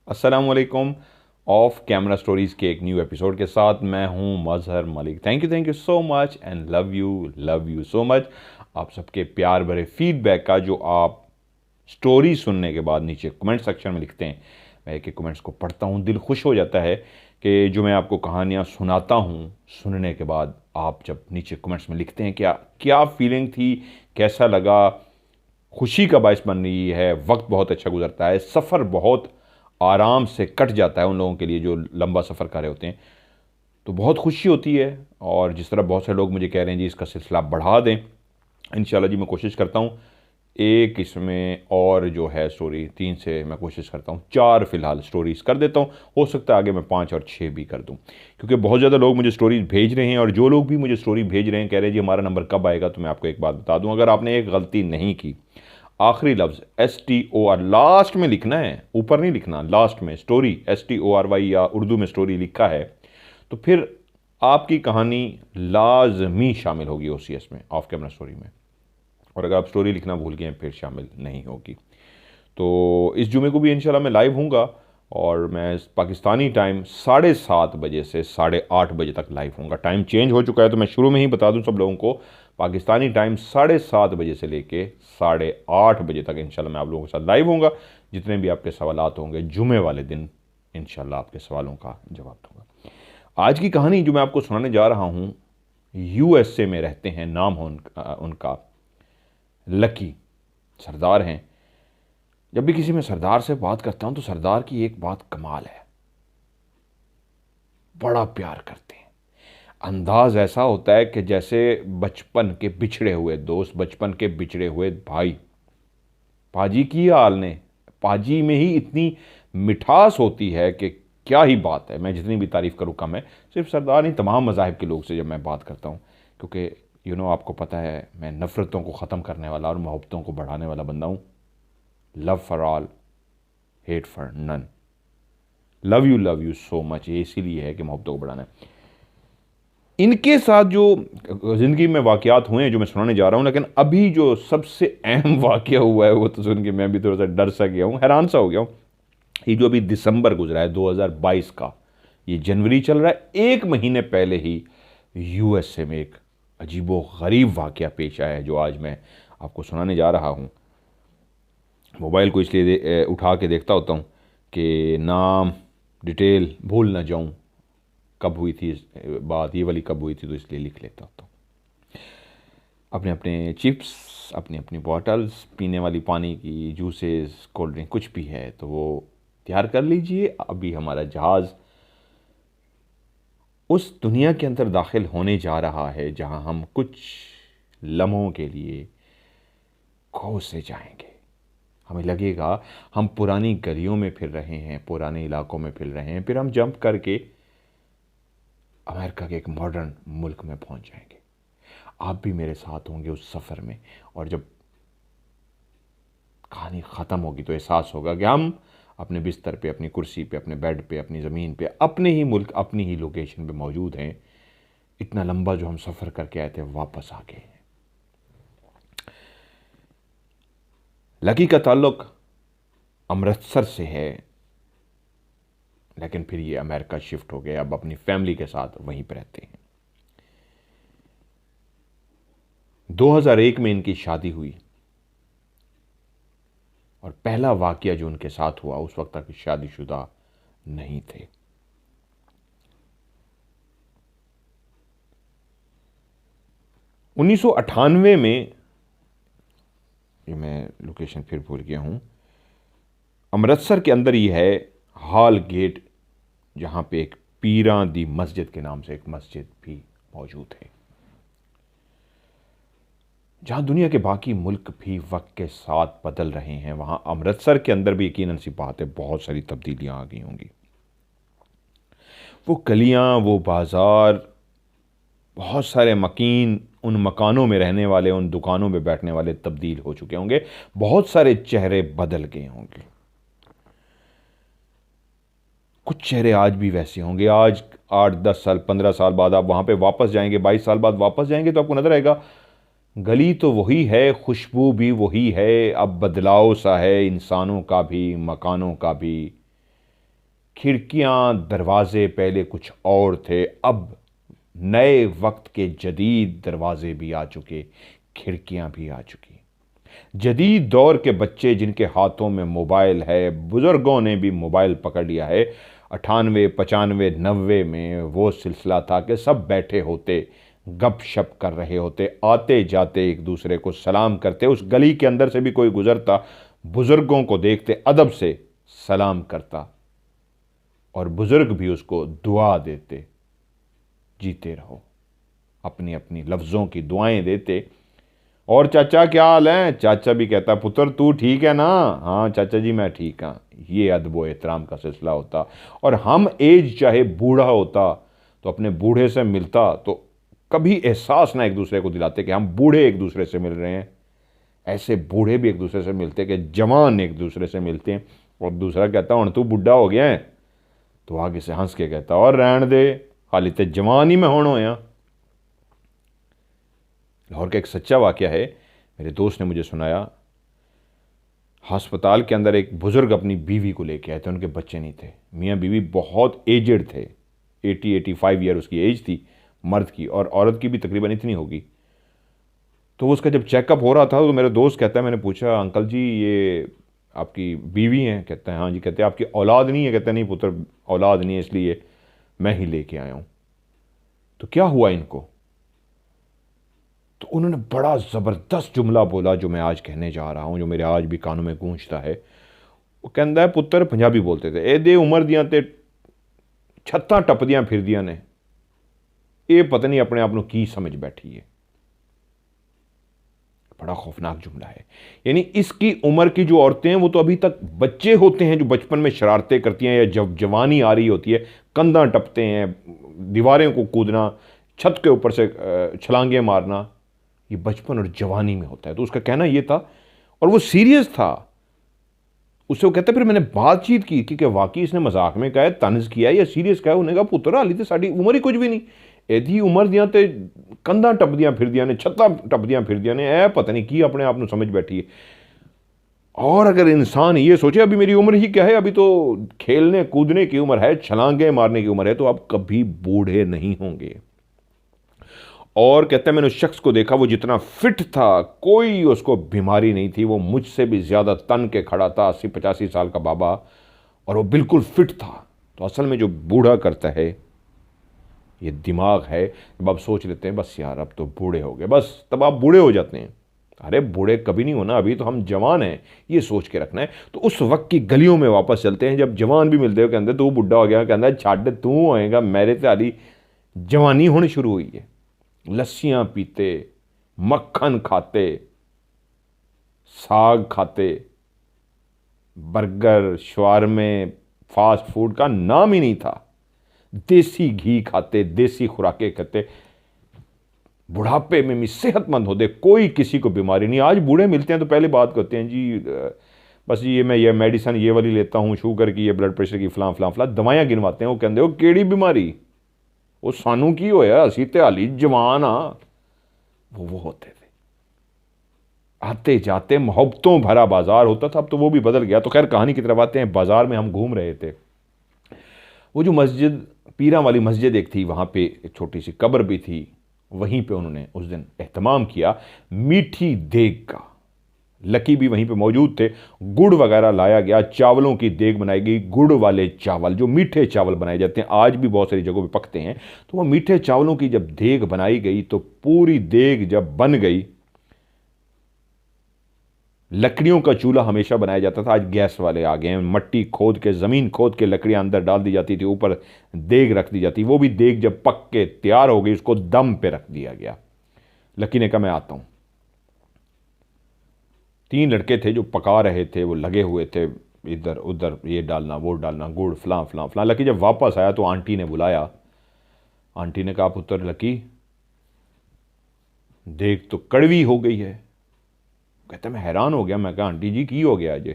अस्सलामुअलैकुम। Of camera stories के एक न्यू एपिसोड के साथ मैं हूं Mazhar Malik. Thank you so much and love you so much. आप सबके प्यार भरे फीडबैक का जो आप स्टोरी सुनने के बाद नीचे कमेंट सेक्शन में लिखते हैं, मैं एक एक कमेंट्स को पढ़ता हूं, दिल खुश हो जाता है कि जो मैं आपको कहानियां सुनाता हूं, सुनने के बाद आप जब नीचे कमेंट्स में लिखते हैं क्या क्या फीलिंग थी, कैसा लगा, खुशी का बायस बन रही है, वक्त बहुत अच्छा गुजरता है, सफ़र बहुत आराम से कट जाता है उन लोगों के लिए जो लंबा सफ़र कर रहे होते हैं, तो बहुत खुशी होती है। और जिस तरह बहुत सारे लोग मुझे कह रहे हैं जी इसका सिलसिला बढ़ा दें, इंशाल्लाह जी मैं कोशिश करता हूँ। एक इसमें और जो है स्टोरी 3 से मैं कोशिश करता हूँ 4 फ़िलहाल स्टोरीज़ कर देता हूँ, हो सकता है आगे मैं 5 और 6 भी कर दूँ, क्योंकि बहुत ज़्यादा लोग मुझे स्टोरीज़ भेज रहे हैं। और जो लोग भी मुझे स्टोरी भेज रहे हैं कह रहे हैं जी हमारा नंबर कब आएगा, तो मैं आपको एक बात बता दूँ, अगर आपने एक गलती नहीं की, आखिरी लफ्ज़ STOR लास्ट में लिखना है, ऊपर नहीं लिखना, लास्ट में स्टोरी STORY या उर्दू में स्टोरी लिखा है, तो फिर आपकी कहानी लाजमी शामिल होगी OCS में, ऑफ कैमरा स्टोरी में। और अगर आप स्टोरी लिखना भूल गए फिर शामिल नहीं होगी। तो इस जुमे को भी इंशाल्लाह मैं लाइव हूँगा, और मैं पाकिस्तानी टाइम 7:30 बजे से 8:30 बजे तक लाइव हूँगा। टाइम चेंज हो चुका है तो मैं शुरू में ही बता दूँ सब लोगों को, पाकिस्तानी टाइम 7:30 बजे से लेके 8:30 बजे तक इंशाल्लाह मैं आप लोगों के साथ लाइव हूँगा। जितने भी आपके सवालात होंगे जुमे वाले दिन इंशाल्लाह आपके सवालों का जवाब दूँगा। आज की कहानी जो मैं आपको सुनाने जा रहा हूँ, USA में रहते हैं, नाम हो उनका लकी, सरदार हैं। जब भी किसी में सरदार से बात करता हूं तो सरदार की एक बात कमाल है, बड़ा प्यार करते हैं। अंदाज ऐसा होता है कि जैसे बचपन के बिछड़े हुए दोस्त, बचपन के बिछड़े हुए भाई। पाजी की हाल ने, पाजी में ही इतनी मिठास होती है कि क्या ही बात है, मैं जितनी भी तारीफ़ करूँ कम है। सिर्फ सरदार नहीं, तमाम मज़ाहिब के लोग से जब मैं बात करता हूँ, क्योंकि आपको पता है मैं नफ़रतों को ख़त्म करने वाला और मोहब्बतों को बढ़ाने वाला बंदा हूँ। Love for all, hate for none. Love you so much, ये इसीलिए है कि मोहब्बतों को बढ़ाना है। इनके साथ जो ज़िंदगी में वाक़यात हुए हैं जो मैं सुनाने जा रहा हूँ, लेकिन अभी जो सबसे अहम वाक़या हुआ है वो तो सुन के मैं भी थोड़ा सा डर सा गया हूँ, हैरान सा हो गया हूँ। ये जो अभी दिसंबर गुजरा है 2022 का, ये जनवरी चल रहा है, 1 महीने पहले ही USA में एक अजीबो गरीब वाक़या पेश आया है जो आज मैं आपको सुनाने जा रहा हूँ। मोबाइल को इसलिए उठा के देखता होता हूँ कि नाम डिटेल भूल ना जाऊँ, कब हुई थी बात, ये वाली कब हुई थी, तो इसलिए लिख लेता होता हूँ। अपने अपने चिप्स, अपनी अपनी बॉटल्स, पीने वाली पानी की, जूसेस, कोल्ड ड्रिंक कुछ भी है तो वो तैयार कर लीजिए। अभी हमारा जहाज़ उस दुनिया के अंदर दाखिल होने जा रहा है जहाँ हम कुछ लम्हों के लिए खो से जाएंगे। हमें लगेगा हम पुरानी गलियों में फिर रहे हैं, पुराने इलाकों में फिर रहे हैं, फिर हम जंप करके अमेरिका के एक मॉडर्न मुल्क में पहुंच जाएंगे। आप भी मेरे साथ होंगे उस सफ़र में, और जब कहानी ख़त्म होगी तो एहसास होगा कि हम अपने बिस्तर पे, अपनी कुर्सी पे, अपने बेड पे, अपनी ज़मीन पे, अपने ही मुल्क, अपनी ही लोकेशन पे मौजूद हैं। इतना लंबा जो हम सफ़र करके आए थे वापस आ गए हैं। लकी का ताल्लुक अमृतसर से है, लेकिन फिर ये अमेरिका शिफ्ट हो गए, अब अपनी फैमिली के साथ वहीं पर रहते हैं। 2001 में इनकी शादी हुई, और पहला वाकया जो उनके साथ हुआ उस वक्त तक शादीशुदा नहीं थे। उन्नीस सौ 98 में, ये मैं लोकेशन फिर भूल गया हूं, अमृतसर के अंदर ही है हॉल गेट, जहां पे एक पीरां दी मस्जिद के नाम से एक मस्जिद भी मौजूद है। जहां दुनिया के बाकी मुल्क भी वक्त के साथ बदल रहे हैं, वहां अमृतसर के अंदर भी यकीनन सी बात है बहुत सारी तब्दीलियां आ गई होंगी। वो गलियां, वो बाजार, बहुत सारे मकीन, उन मकानों में रहने वाले, उन दुकानों में बैठने वाले तब्दील हो चुके होंगे, बहुत सारे चेहरे बदल गए होंगे। कुछ चेहरे आज भी वैसे होंगे। आज 8-10 साल, 15 साल बाद आप वहाँ पे वापस जाएंगे, 22 साल बाद वापस जाएंगे तो आपको नज़र आएगा गली तो वही है, खुशबू भी वही है, अब बदलाव सा है इंसानों का भी, मकानों का भी, खिड़कियां दरवाजे पहले कुछ और थे, अब नए वक्त के जदीद दरवाजे भी आ चुके, खिड़कियां भी आ चुकी। जदीद दौर के बच्चे जिनके हाथों में मोबाइल है, बुजुर्गों ने भी मोबाइल पकड़ लिया है। 98, 95, 90 में वो सिलसिला था कि सब बैठे होते, गप शप कर रहे होते, आते जाते एक दूसरे को सलाम करते, उस गली के अंदर से भी कोई गुजरता, बुजुर्गों को देखते अदब से सलाम करता और बुजुर्ग भी उसको दुआ देते, जीते रहो, अपनी अपनी लफ्ज़ों की दुआएं देते। और चाचा क्या हाल है? चाचा भी कहता पुत्र तू ठीक है ना? हाँ चाचा जी मैं ठीक हाँ। ये अदब व एहतराम का सिलसिला होता। और हम एज चाहे बूढ़ा होता तो अपने बूढ़े से मिलता तो कभी एहसास ना एक दूसरे को दिलाते कि हम बूढ़े एक दूसरे से मिल रहे हैं। ऐसे बूढ़े भी एक दूसरे से मिलते कि जवान एक दूसरे से मिलते हैं। और दूसरा कहता हूँ तू बुढ़ा हो गया है, तो आगे से हंस के कहता और रहन दे, खाली ते जवान ही में होना होया। लाहौर का एक सच्चा वाक़या है, मेरे दोस्त ने मुझे सुनाया। अस्पताल के अंदर एक बुज़ुर्ग अपनी बीवी को लेके आए थे, उनके बच्चे नहीं थे। मियाँ बीवी बहुत एजेड थे, 80-85 ईयर उसकी एज थी मर्द की, और औरत की भी तकरीबन इतनी होगी। तो उसका जब चेकअप हो रहा था तो मेरा दोस्त कहता है, मैंने पूछा अंकल जी ये आपकी बीवी हैं? कहते हैं हाँ जी। कहते हैं आपकी औलाद नहीं है? कहते हैं नहीं पुत्र औलाद नहीं है, इसलिए मैं ही लेके आया हूँ। तो क्या हुआ इनको? तो उन्होंने बड़ा ज़बरदस्त जुमला बोला जो मैं आज कहने जा रहा हूँ, जो मेरे आज भी कानों में गूंजता है। वो कहता है पुत्र, पंजाबी बोलते थे, ए दे उम्र दियां ते छत्तां टपदियां फिरदियां ने, ये पता नहीं अपने आप को की समझ बैठी है। बड़ा खौफनाक जुमला है। यानी इसकी उम्र की जो औरतें हैं वो तो अभी तक बच्चे होते हैं जो बचपन में शरारतें करती हैं, या जब जवानी आ रही होती है कंधा टपते हैं, दीवारें को कूदना, छत के ऊपर से छलांगे मारना, ये बचपन और जवानी में होता है। तो उसका कहना ये था, और वो सीरियस था। उससे वो कहता फिर मैंने बातचीत की कि वाकई इसने मजाक में कहा है, तंज किया है या सीरियस कहा है? उन्होंने कहा पुत्र हाली तो साड़ी उम्र ही कुछ भी नहीं, एदी उम्र दियां ते कंधा टपदियां फिरदियां ने, छत्तां टपदियां फिरदियां ने, ऐ पता नहीं की अपने आप को समझ बैठी है। और अगर इंसान ये सोचे अभी मेरी उम्र ही क्या है, अभी तो खेलने कूदने की उम्र है, छलांगे मारने की उम्र है, तो आप कभी बूढ़े नहीं होंगे। और कहते हैं मैंने उस शख्स को देखा, वो जितना फिट था, कोई उसको बीमारी नहीं थी, वो मुझसे भी ज़्यादा तन के खड़ा था, 80-85 साल का बाबा, और वो बिल्कुल फिट था। तो असल में जो बूढ़ा करता है ये दिमाग है। जब आप सोच लेते हैं बस यार अब तो बूढ़े हो गए, बस तब आप बूढ़े हो जाते हैं। अरे बूढ़े कभी नहीं होना, अभी तो हम जवान हैं, ये सोच के रखना है। तो उस वक्त की गलियों में वापस चलते हैं जब जवान भी मिलते हो, कहते तू बुढ़ा हो गया, कहता छाड़ तू होएगा, मेरे तो हाली जवानी होनी शुरू हुई है। लस्सियां पीते, मक्खन खाते, साग खाते, बर्गर शवारमे, फास्ट फूड का नाम ही नहीं था, देसी घी खाते, देसी खुराकें खाते, बुढ़ापे में भी सेहतमंद होते, कोई किसी को बीमारी नहीं। आज बूढ़े मिलते हैं तो पहले बात करते हैं जी बस ये मैं ये मेडिसिन ये वाली लेता हूँ, शुगर की, ये ब्लड प्रेशर की, फलां फलां फलां दवाइयाँ गिनवाते हैं। वो कहते हो केड़ी बीमारी, वो सानू की होया, असी ते हाली जवान हाँ। वो होते थे। आते जाते मोहब्बतों भरा बाजार होता था, अब तो वो भी बदल गया। तो खैर कहानी की तरफ आते हैं। बाजार में हम घूम रहे थे, वो जो मस्जिद, पीरा वाली मस्जिद एक थी, वहाँ पे एक छोटी सी कब्र भी थी, वहीं पे उन्होंने उस दिन एहतमाम किया मीठी देग का। लकी भी वहीं पे मौजूद थे। गुड़ वगैरह लाया गया, चावलों की देग बनाई गई, गुड़ वाले चावल, जो मीठे चावल बनाए जाते हैं, आज भी बहुत सारी जगहों पे पकते हैं। तो वो मीठे चावलों की जब देग बनाई गई तो पूरी देग जब बन गई, लकड़ियों का चूल्हा हमेशा बनाया जाता था, आज गैस वाले आ गए हैं। मट्टी खोद के, ज़मीन खोद के लकड़ियां अंदर डाल दी जाती थी, ऊपर देग रख दी जाती। वो भी देग जब पक के तैयार हो गई, उसको दम पे रख दिया गया। लकी ने कहा मैं आता हूं। 3 लड़के थे जो पका रहे थे, वो लगे हुए थे इधर उधर, ये डालना वो डालना, गुड़ फलां फलां फलां। लकी जब वापस आया तो आंटी ने बुलाया। आंटी ने कहा पुत्र लकी देग तो कड़वी हो गई है। कहता मैं हैरान हो गया। मैं कहा आंटी जी की हो गया, आज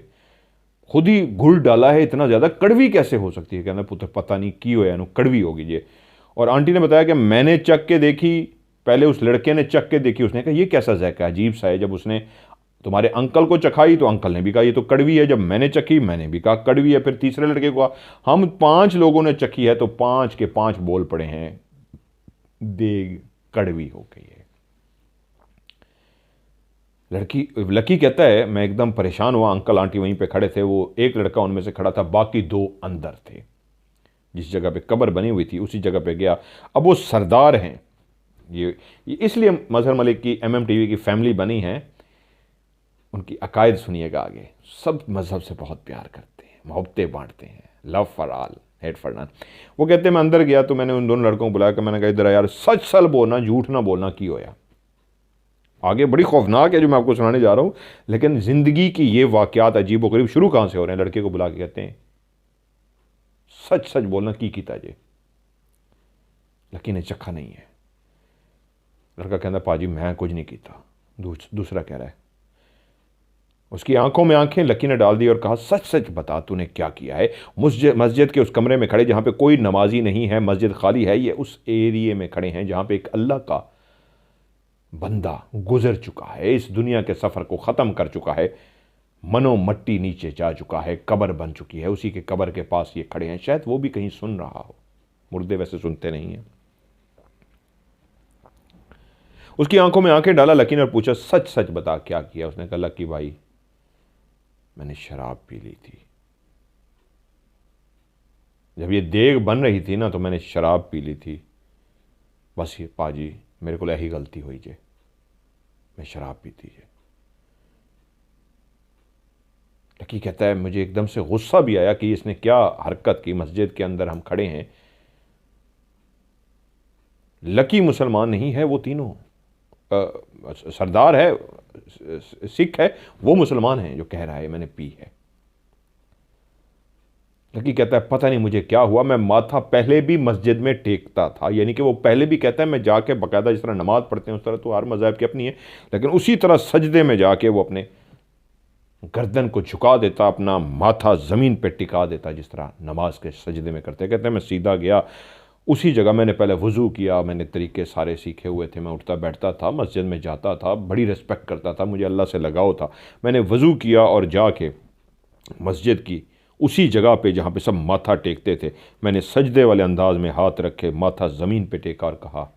खुद ही गुड़ डाला है, इतना ज़्यादा कड़वी कैसे हो सकती है? कहना पुत्र पता नहीं की हो या कड़वी होगी ये। और आंटी ने बताया कि मैंने चख के देखी, पहले उस लड़के ने चख के देखी, उसने कहा ये कैसा जायका अजीब सा है। जब उसने तुम्हारे अंकल को चखाई तो अंकल ने भी कहा ये तो कड़वी है, जब मैंने चखी मैंने भी कहा कड़वी है, फिर तीसरे लड़के को कहा, हम 5 लोगों ने चखी है तो 5 के 5 बोल पड़े हैं देग कड़वी हो गई है। लकी कहता है मैं एकदम परेशान हुआ, अंकल आंटी वहीं पे खड़े थे, वो एक लड़का उनमें से खड़ा था, बाकी 2 अंदर थे। जिस जगह पे कब्र बनी हुई थी उसी जगह पे गया। अब वो सरदार हैं, ये इसलिए मजहर मलिक की MMTV की फैमिली बनी है। उनकी अकायद सुनिएगा आगे। सब मजहब से बहुत प्यार करते हैं, मोहब्बतें बांटते हैं, love for all hate for none. वो कहते हैं मैं अंदर गया तो मैंने उन दोनों लड़कों को बुलाया कि मैंने कहा इधर यार सच सच बोलना, झूठ ना बोलना, की होया। आगे बड़ी खौफनाक है जो मैं आपको सुनाने जा रहा हूं, लेकिन जिंदगी की ये वाकयात अजीब व गरीब शुरू कहां से हो रहे हैं। लड़के को बुला के कहते हैं सच सच बोलना, की कीता जे। लकी ने चखा नहीं है। लड़का कहता पाजी मैं कुछ नहीं कीता। दूसरा कह रहा है, उसकी आंखों में आंखें लकी ने डाल दी और कहा सच सच बता तूने क्या किया है। मस्जिद के उस कमरे में खड़े जहां पे कोई नमाजी नहीं है, मस्जिद खाली है, ये उस एरिए में खड़े हैं जहां पे एक अल्लाह का बंदा गुजर चुका है, इस दुनिया के सफर को खत्म कर चुका है, मनो मट्टी नीचे जा चुका है, कब्र बन चुकी है, उसी के कब्र के पास ये खड़े हैं। शायद वो भी कहीं सुन रहा हो, मुर्दे वैसे सुनते नहीं हैं। उसकी आंखों में आंखें डाला लकी ने और पूछा सच सच बता क्या किया। उसने कहा लकी भाई मैंने शराब पी ली थी, जब ये देग बन रही थी ना तो मैंने शराब पी ली थी, बस ये पाजी मेरे को यही गलती हुई जे, मैं शराब पीती जे। लकी कहता है मुझे एकदम से गुस्सा भी आया कि इसने क्या हरकत की। मस्जिद के अंदर हम खड़े हैं, लकी मुसलमान नहीं है, वो तीनों सरदार है, सिख है, वो मुसलमान है जो कह रहा है मैंने पी है। लकी कहता है पता नहीं मुझे क्या हुआ, मैं माथा पहले भी मस्जिद में टेकता था, यानी कि वो पहले भी कहता है मैं जाके बाकायदा जिस तरह नमाज पढ़ते हैं उस तरह तो हर मज़हब की अपनी है, लेकिन उसी तरह सजदे में जाके वो अपने गर्दन को झुका देता, अपना माथा ज़मीन पे टिका देता जिस तरह नमाज के सजदे में करते। कहते हैं मैं सीधा गया उसी जगह, मैंने पहले वज़ू किया, मैंने तरीके सारे सीखे हुए थे, मैं उठता बैठता था, मस्जिद में जाता था, बड़ी रिस्पेक्ट करता था, मुझे अल्लाह से लगाव था। मैंने वज़ू किया और जाके मस्जिद की उसी जगह पे जहाँ पे सब माथा टेकते थे, मैंने सजदे वाले अंदाज में हाथ रखे, माथा ज़मीन पे टेका और कहा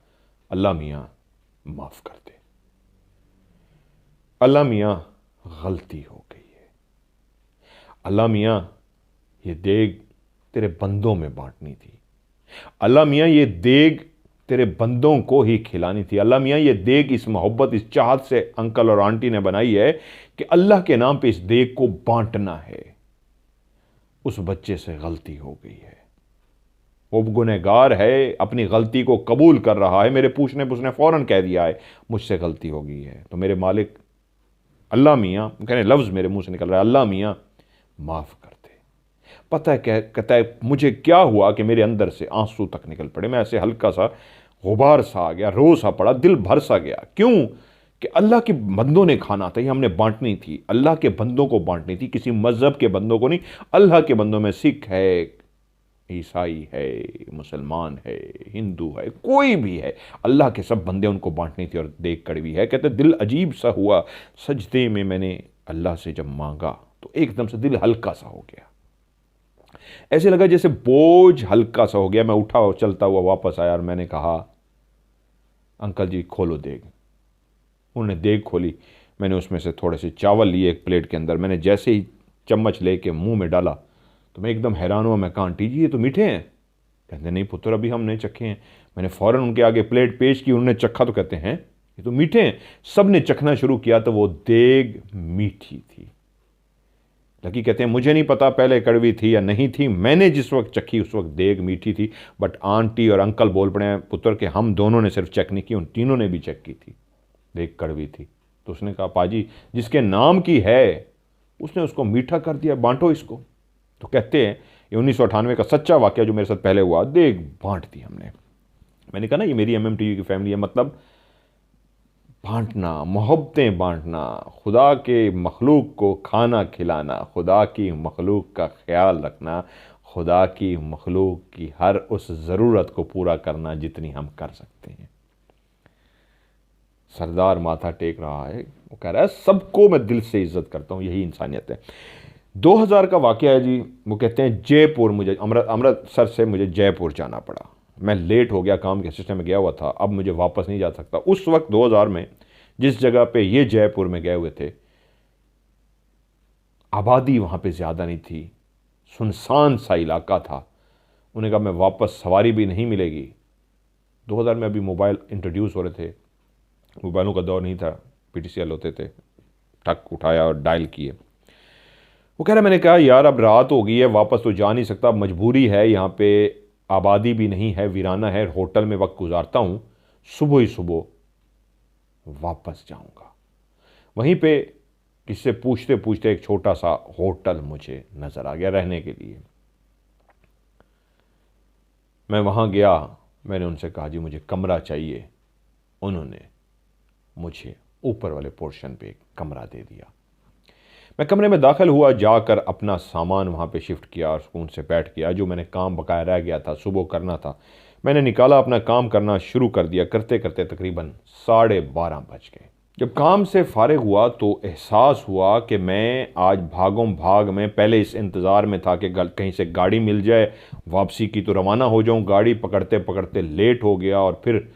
अल्लाह मियाँ माफ़ कर दे, अल्लाह मियाँ गलती हो गई है, अल्लाह मियाँ ये देग तेरे बंदों में बांटनी थी, अल्लाह मियाँ ये देग तेरे बंदों को ही खिलानी थी, अल्लाह मियाँ ये देग इस मोहब्बत इस चाहत से अंकल और आंटी ने बनाई है कि अल्लाह के नाम पे इस देग को बांटना है। उस बच्चे से गलती हो गई है, वो गुनहगार है, अपनी गलती को कबूल कर रहा है, मेरे पूछने पर उसने फौरन कह दिया है मुझसे गलती हो गई है, तो मेरे मालिक अल्लाह मियाँ, कहने लफ्ज़ मेरे मुंह से निकल रहा है अल्लाह मियाँ माफ़ कर दे। पता है कहता है मुझे क्या हुआ कि मेरे अंदर से आंसू तक निकल पड़े, मैं ऐसे हल्का सा गुबार सा आ गया, रो सा पड़ा, दिल भर सा गया। क्यों कि अल्लाह के बंदों ने खाना था, ये हमने बांटनी थी, अल्लाह के बंदों को बांटनी थी, किसी मज़हब के बंदों को नहीं। अल्लाह के बंदों में सिख है, ईसाई है, मुसलमान है, हिंदू है, कोई भी है, अल्लाह के सब बंदे उनको बांटनी थी और देख कड़वी है। कहते दिल अजीब सा हुआ, सजदे में मैंने अल्लाह से जब मांगा तो एकदम से दिल हल्का सा हो गया, ऐसे लगा जैसे बोझ हल्का सा हो गया। मैं उठा और चलता हुआ वापस आया और मैंने कहा अंकल जी खोलो देग। उन्होंने देग खोली, मैंने उसमें से थोड़े से चावल लिए एक प्लेट के अंदर, मैंने जैसे ही चम्मच लेके मुंह में डाला तो मैं एकदम हैरान हुआ। मैं कहा आंटी जी ये तो मीठे हैं। कहते नहीं पुत्र अभी हमने चखे हैं। मैंने फ़ौरन उनके आगे प्लेट पेश की, उन्होंने चखा तो कहते हैं ये तो मीठे हैं। सब ने चखना शुरू किया तो वो देग मीठी थी। लकी कहते हैं मुझे नहीं पता पहले कड़वी थी या नहीं थी, मैंने जिस वक्त चखी उस वक्त देग मीठी थी, बट आंटी और अंकल बोल पड़े हैं पुत्र के हम दोनों ने सिर्फ चेक नहीं की, उन तीनों ने भी चेक की थी, देग कड़वी थी। तो उसने कहा पाजी जिसके नाम की है उसने उसको मीठा कर दिया, बांटो इसको। तो कहते हैं ये 1998 का सच्चा वाकया जो मेरे साथ पहले हुआ, देग बांट दी हमने। मैंने कहा ना ये मेरी MMTV की फैमिली है, मतलब बांटना, मोहब्बतें बांटना, खुदा के मखलूक को खाना खिलाना, खुदा की मखलूक का ख्याल रखना, खुदा की मखलूक की हर उस ज़रूरत को पूरा करना जितनी हम कर सकते हैं। सरदार माथा टेक रहा है, वो कह रहा है सबको मैं दिल से इज्जत करता हूँ, यही इंसानियत है। 2000 का वाकया है जी। वो कहते हैं जयपुर, मुझे अमृतसर से मुझे जयपुर जाना पड़ा। मैं लेट हो गया, काम के सिस्टम में गया हुआ था, अब मुझे वापस नहीं जा सकता। उस वक्त 2000 में जिस जगह पे ये जयपुर में गए हुए थे, आबादी वहाँ पे ज़्यादा नहीं थी, सुनसान सा इलाका था। उन्हें कहा मैं वापस, सवारी भी नहीं मिलेगी। 2000 में अभी मोबाइल इंट्रोड्यूस हो रहे थे, मोबाइलों का दौर नहीं था, PTCL होते थे, टक उठाया और डायल किए। वो कह रहा, मैंने कहा यार अब रात हो गई है, वापस तो जा नहीं सकता, मजबूरी है, यहाँ पे आबादी भी नहीं है, वीराना है, होटल में वक्त गुजारता हूँ, सुबह ही सुबह वापस जाऊँगा। वहीं पे किससे पूछते पूछते एक छोटा सा होटल मुझे नज़र आ गया रहने के लिए। मैं वहाँ गया, मैंने उनसे कहा जी मुझे कमरा चाहिए। उन्होंने मुझे ऊपर वाले पोर्शन पे एक कमरा दे दिया। मैं कमरे में दाखिल हुआ, जाकर अपना सामान वहाँ पे शिफ्ट किया और सुकून से बैठ गया। जो मैंने काम बकाया रह गया था, सुबह करना था, मैंने निकाला, अपना काम करना शुरू कर दिया। करते करते तकरीबन 12:30 बज गए। जब काम से फारिग हुआ तो एहसास हुआ कि मैं आज भागों भाग में, पहले इस इंतज़ार में था कि कहीं से गाड़ी मिल जाए, वापसी की तो रवाना हो जाऊं, गाड़ी पकड़ते पकड़ते लेट हो गया। और फिर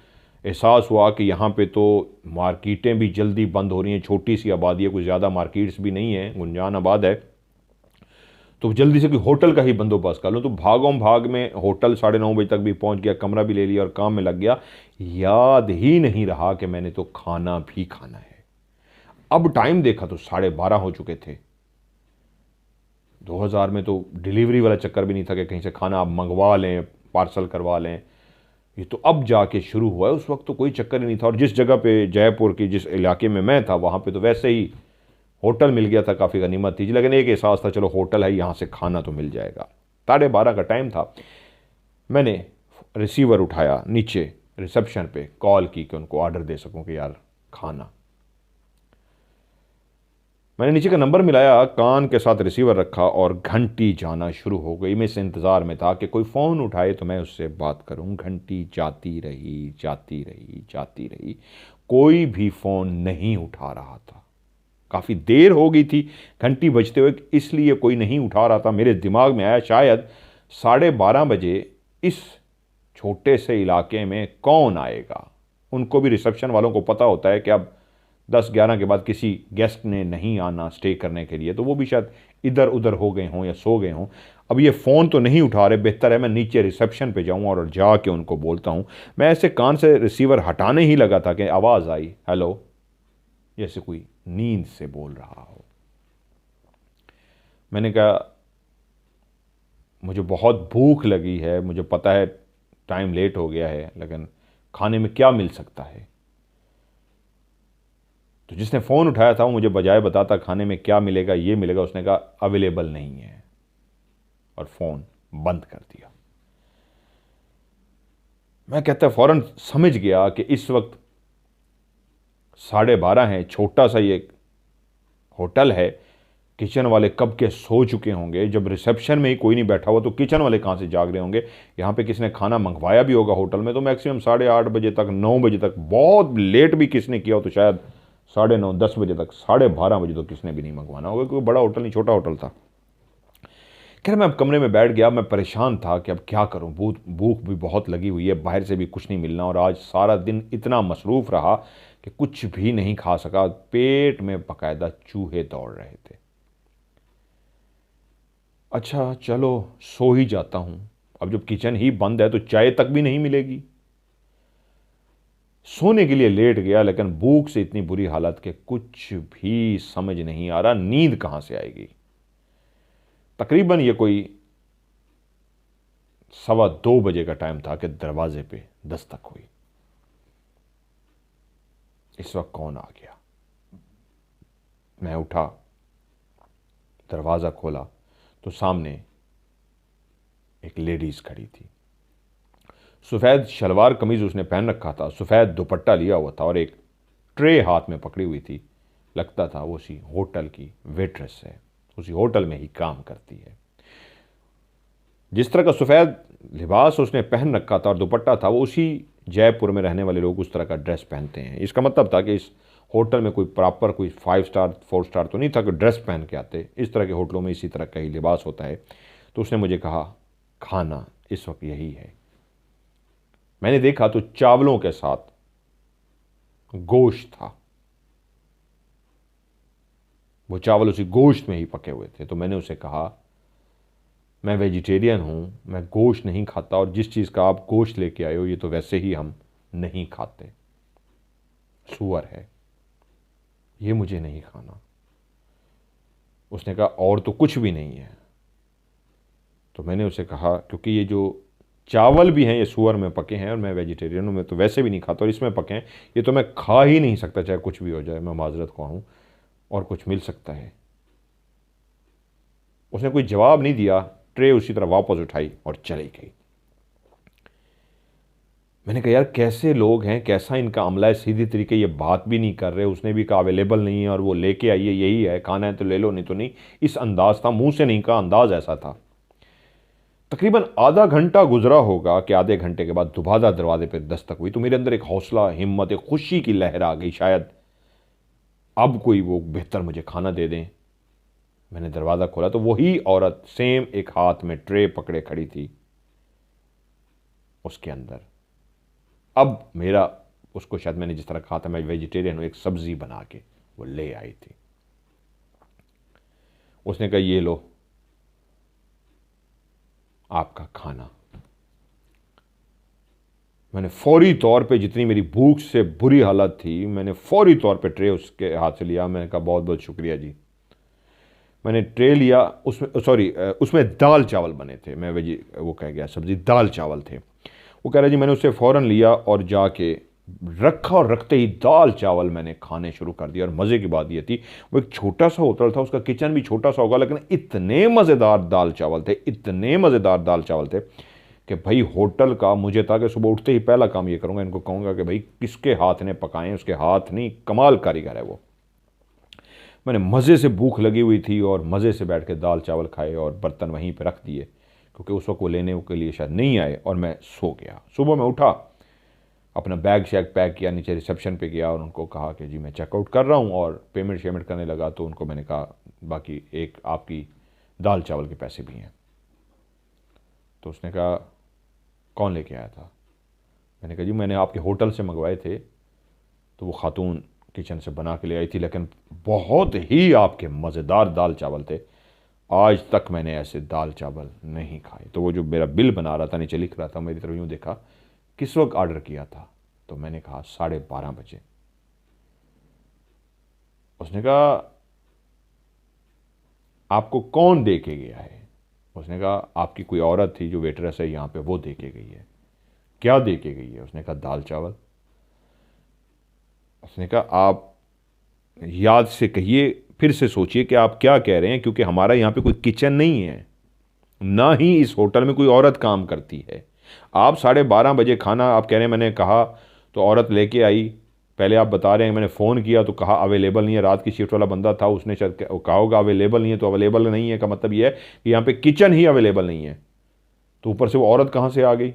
एहसास हुआ कि यहाँ पे तो मार्केटें भी जल्दी बंद हो रही हैं, छोटी सी आबादी है, कोई ज़्यादा मार्केट्स भी नहीं है, गुंजान आबाद है, तो जल्दी से कोई होटल का ही बंदोबस्त कर लूँ। तो भागों भाग में होटल 9:30 बजे तक भी पहुँच गया, कमरा भी ले लिया और काम में लग गया। याद ही नहीं रहा कि मैंने तो खाना भी खाना है। अब टाइम देखा तो 12:30 हो चुके थे। 2000 में तो डिलीवरी वाला चक्कर भी नहीं था कि कहीं से खाना आप मंगवा लें, पार्सल करवा लें, ये तो अब जाके शुरू हुआ है। उस वक्त तो कोई चक्कर ही नहीं था। और जिस जगह पे, जयपुर की जिस इलाके में मैं था, वहाँ पे तो वैसे ही होटल मिल गया था, काफ़ी गनीमत थी, लेकिन एक एहसास था चलो होटल है, यहाँ से खाना तो मिल जाएगा। 12:30 का टाइम था। मैंने रिसीवर उठाया, नीचे रिसेप्शन पे कॉल की कि उनको ऑर्डर दे सकूं कि यार खाना। मैंने नीचे का नंबर मिलाया, कान के साथ रिसीवर रखा और घंटी जाना शुरू हो गई। मैं इस इंतज़ार में था कि कोई फ़ोन उठाए तो मैं उससे बात करूं। घंटी जाती रही, जाती रही, जाती रही, कोई भी फ़ोन नहीं उठा रहा था। काफ़ी देर हो गई थी घंटी बजते हुए, इसलिए कोई नहीं उठा रहा था। मेरे दिमाग में आया शायद 12:30 बजे इस छोटे से इलाके में कौन आएगा। उनको भी, रिसेप्शन वालों को पता होता है कि अब 10-11 के बाद किसी गेस्ट ने नहीं आना स्टे करने के लिए, तो वो भी शायद इधर उधर हो गए हों या सो गए हों। अब ये फ़ोन तो नहीं उठा रहे, बेहतर है मैं नीचे रिसेप्शन पे जाऊं और जाके उनको बोलता हूं। मैं ऐसे कान से रिसीवर हटाने ही लगा था कि आवाज़ आई, हेलो, जैसे कोई नींद से बोल रहा हो। मैंने कहा मुझे बहुत भूख लगी है, मुझे पता है टाइम लेट हो गया है, लेकिन खाने में क्या मिल सकता है। तो जिसने फ़ोन उठाया था वो मुझे बजाय बताता खाने में क्या मिलेगा, ये मिलेगा, उसने कहा अवेलेबल नहीं है और फ़ोन बंद कर दिया। मैं कहता फ़ौरन समझ गया कि इस वक्त 12:30 है, छोटा सा ये होटल है, किचन वाले कब के सो चुके होंगे। जब रिसेप्शन में ही कोई नहीं बैठा हुआ तो किचन वाले कहाँ से जाग रहे होंगे। यहाँ पे किसने खाना मंगवाया भी होगा होटल में, तो मैक्सिमम 8:30 बजे तक, 9 बजे तक, बहुत लेट भी किसने किया हो तो शायद 9:30 10 बजे तक, 12:30 बजे तो किसने भी नहीं मंगवाना होगा, क्योंकि बड़ा होटल नहीं, छोटा होटल था। खैर मैं अब कमरे में बैठ गया। मैं परेशान था कि अब क्या करूं, भूख भी बहुत लगी हुई है, बाहर से भी कुछ नहीं मिलना, और आज सारा दिन इतना मसरूफ़ रहा कि कुछ भी नहीं खा सका। पेट में बाकायदा चूहे दौड़ रहे थे। अच्छा चलो सो ही जाता हूं, अब जब किचन ही बंद है तो चाय तक भी नहीं मिलेगी। सोने के लिए लेट गया, लेकिन भूख से इतनी बुरी हालत कि कुछ भी समझ नहीं आ रहा नींद कहां से आएगी। तकरीबन ये कोई 2:15 बजे का टाइम था कि दरवाजे पे दस्तक हुई। इस वक्त कौन आ गया। मैं उठा, दरवाज़ा खोला तो सामने एक लेडीज़ खड़ी थी। सफ़ेद शलवार कमीज़ उसने पहन रखा था, सफ़ेद दुपट्टा लिया हुआ था और एक ट्रे हाथ में पकड़ी हुई थी। लगता था वो उसी होटल की वेट्रेस है, उसी होटल में ही काम करती है। जिस तरह का सफ़ेद लिबास उसने पहन रखा था और दुपट्टा था, वो उसी जयपुर में रहने वाले लोग उस तरह का ड्रेस पहनते हैं। इसका मतलब था कि इस होटल में कोई प्रॉपर कोई 5 स्टार 4 स्टार तो नहीं था कि ड्रेस पहन के आते, इस तरह के होटलों में इसी तरह का ही लिबास होता है। तो उसने मुझे कहा खाना इस वक्त यही है। मैंने देखा तो चावलों के साथ गोश्त था, वो चावल उसी गोश्त में ही पके हुए थे। तो मैंने उसे कहा मैं वेजिटेरियन हूं, मैं गोश्त नहीं खाता, और जिस चीज़ का आप गोश्त लेके आए हो ये तो वैसे ही हम नहीं खाते, सूअर है, ये मुझे नहीं खाना। उसने कहा और तो कुछ भी नहीं है। तो मैंने उसे कहा क्योंकि ये जो चावल भी हैं ये सूअर में पके हैं और मैं वेजिटेरियन हूँ, मैं तो वैसे भी नहीं खाता, और इसमें पके हैं, ये तो मैं खा ही नहीं सकता चाहे कुछ भी हो जाए, मैं माजरत को हूँ, और कुछ मिल सकता है। उसने कोई जवाब नहीं दिया, ट्रे उसी तरह वापस उठाई और चली गई। मैंने कहा यार कैसे लोग हैं, कैसा इनका अमला है, सीधी तरीके ये बात भी नहीं कर रहे। उसने भी कहा अवेलेबल नहीं है और वो लेके आइए, यही है, खाना है तो ले लो नहीं तो नहीं। इस अंदाज था, मुंह से नहीं कहा, अंदाज ऐसा था। तकरीबन आधा घंटा गुजरा होगा कि आधे घंटे के बाद दोबारा दरवाजे पर दस्तक हुई। तो मेरे अंदर एक हौसला, हिम्मत, एक खुशी की लहर आ गई, शायद अब कोई वो बेहतर मुझे खाना दे दें। मैंने दरवाज़ा खोला तो वही औरत सेम एक हाथ में ट्रे पकड़े खड़ी थी। उसके अंदर अब मेरा, उसको शायद मैंने जिस तरह कहा था मैं वेजिटेरियन हूं, एक सब्जी बना के वो ले आई थी। उसने कहा ये लो आपका खाना। मैंने फौरी तौर पे, जितनी मेरी भूख से बुरी हालत थी, मैंने फौरी तौर पे ट्रे उसके हाथ से लिया। मैंने कहा बहुत बहुत शुक्रिया जी। मैंने ट्रे लिया, उसमें दाल चावल बने थे, मैं वो कह गया सब्जी, दाल चावल थे। वो कह रहा जी, मैंने उससे फ़ौरन लिया और जाके रखा, और रखते ही दाल चावल मैंने खाने शुरू कर दिया। और मज़े की बात ये थी, वो एक छोटा सा होटल था, उसका किचन भी छोटा सा होगा, लेकिन इतने मज़ेदार दाल चावल थे, इतने मज़ेदार दाल चावल थे कि भाई होटल का मुझे था कि सुबह उठते ही पहला काम ये करूँगा, इनको कहूँगा कि भाई किसके हाथ ने पकाएं, उसके हाथ नहीं, कमाल कारीगर है वो। मैंने मज़े से, भूख लगी हुई थी और मज़े से बैठ के दाल चावल खाए और बर्तन वहीं पर रख दिए, क्योंकि उस वक्त वो लेने के लिए शायद नहीं आए, और मैं सो गया। सुबह मैं उठा, अपना बैग शैग पैक किया, नीचे रिसेप्शन पे गया और उनको कहा कि जी मैं चेकआउट कर रहा हूँ, और पेमेंट शेमेंट करने लगा। तो उनको मैंने कहा बाकी एक आपकी दाल चावल के पैसे भी हैं। तो उसने कहा कौन लेके आया था? मैंने कहा जी मैंने आपके होटल से मंगवाए थे। तो वो खातून किचन से बना के ले आई थी, लेकिन बहुत ही आपके मज़ेदार दाल चावल थे, आज तक मैंने ऐसे दाल चावल नहीं खाए। तो वो जो मेरा बिल बना रहा था, नीचे लिख रहा था, मेरी तरफ यूँ देखा, किस वक्त ऑर्डर किया था? तो मैंने कहा 12:30 बजे। उसने कहा आपको कौन दे के गया है? उसने कहा आपकी कोई औरत थी जो वेटरेस है यहाँ पे, वो दे के गई है। क्या दे के गई है? उसने कहा दाल चावल। उसने कहा आप याद से कहिए, फिर से सोचिए कि आप क्या कह रहे हैं, क्योंकि हमारा यहाँ पे कोई किचन नहीं है, ना ही इस होटल में कोई औरत काम करती है। आप 12:30 बजे खाना आप कह रहे हैं, मैंने कहा तो औरत लेके आई। पहले आप बता रहे हैं मैंने फ़ोन किया तो कहा अवेलेबल नहीं है, रात की शिफ्ट वाला बंदा था, उसने शायद कहा होगा अवेलेबल नहीं है। तो अवेलेबल नहीं है का मतलब ये है कि यहाँ पे किचन ही अवेलेबल नहीं है, तो ऊपर से वो औरत कहाँ से आ गई?